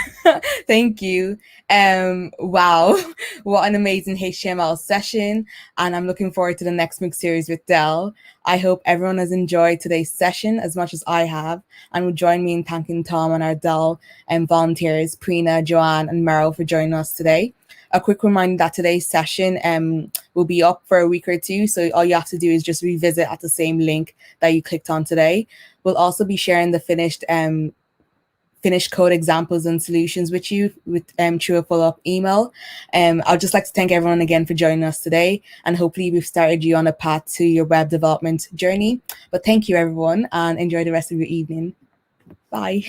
Thank you. Wow, what an amazing HTML session, and I'm looking forward to the next MOOC series with Dell. I hope everyone has enjoyed today's session as much as I have, and will join me in thanking Tom and our Dell volunteers, Prina, Joanne, and Meryl for joining us today. A quick reminder that today's session will be up for a week or two, so all you have to do is just revisit at the same link that you clicked on today. We'll also be sharing the finished code examples and solutions with you through a follow-up email. I'd just like to thank everyone again for joining us today, and hopefully we've started you on a path to your web development journey. But thank you, everyone, and enjoy the rest of your evening. Bye.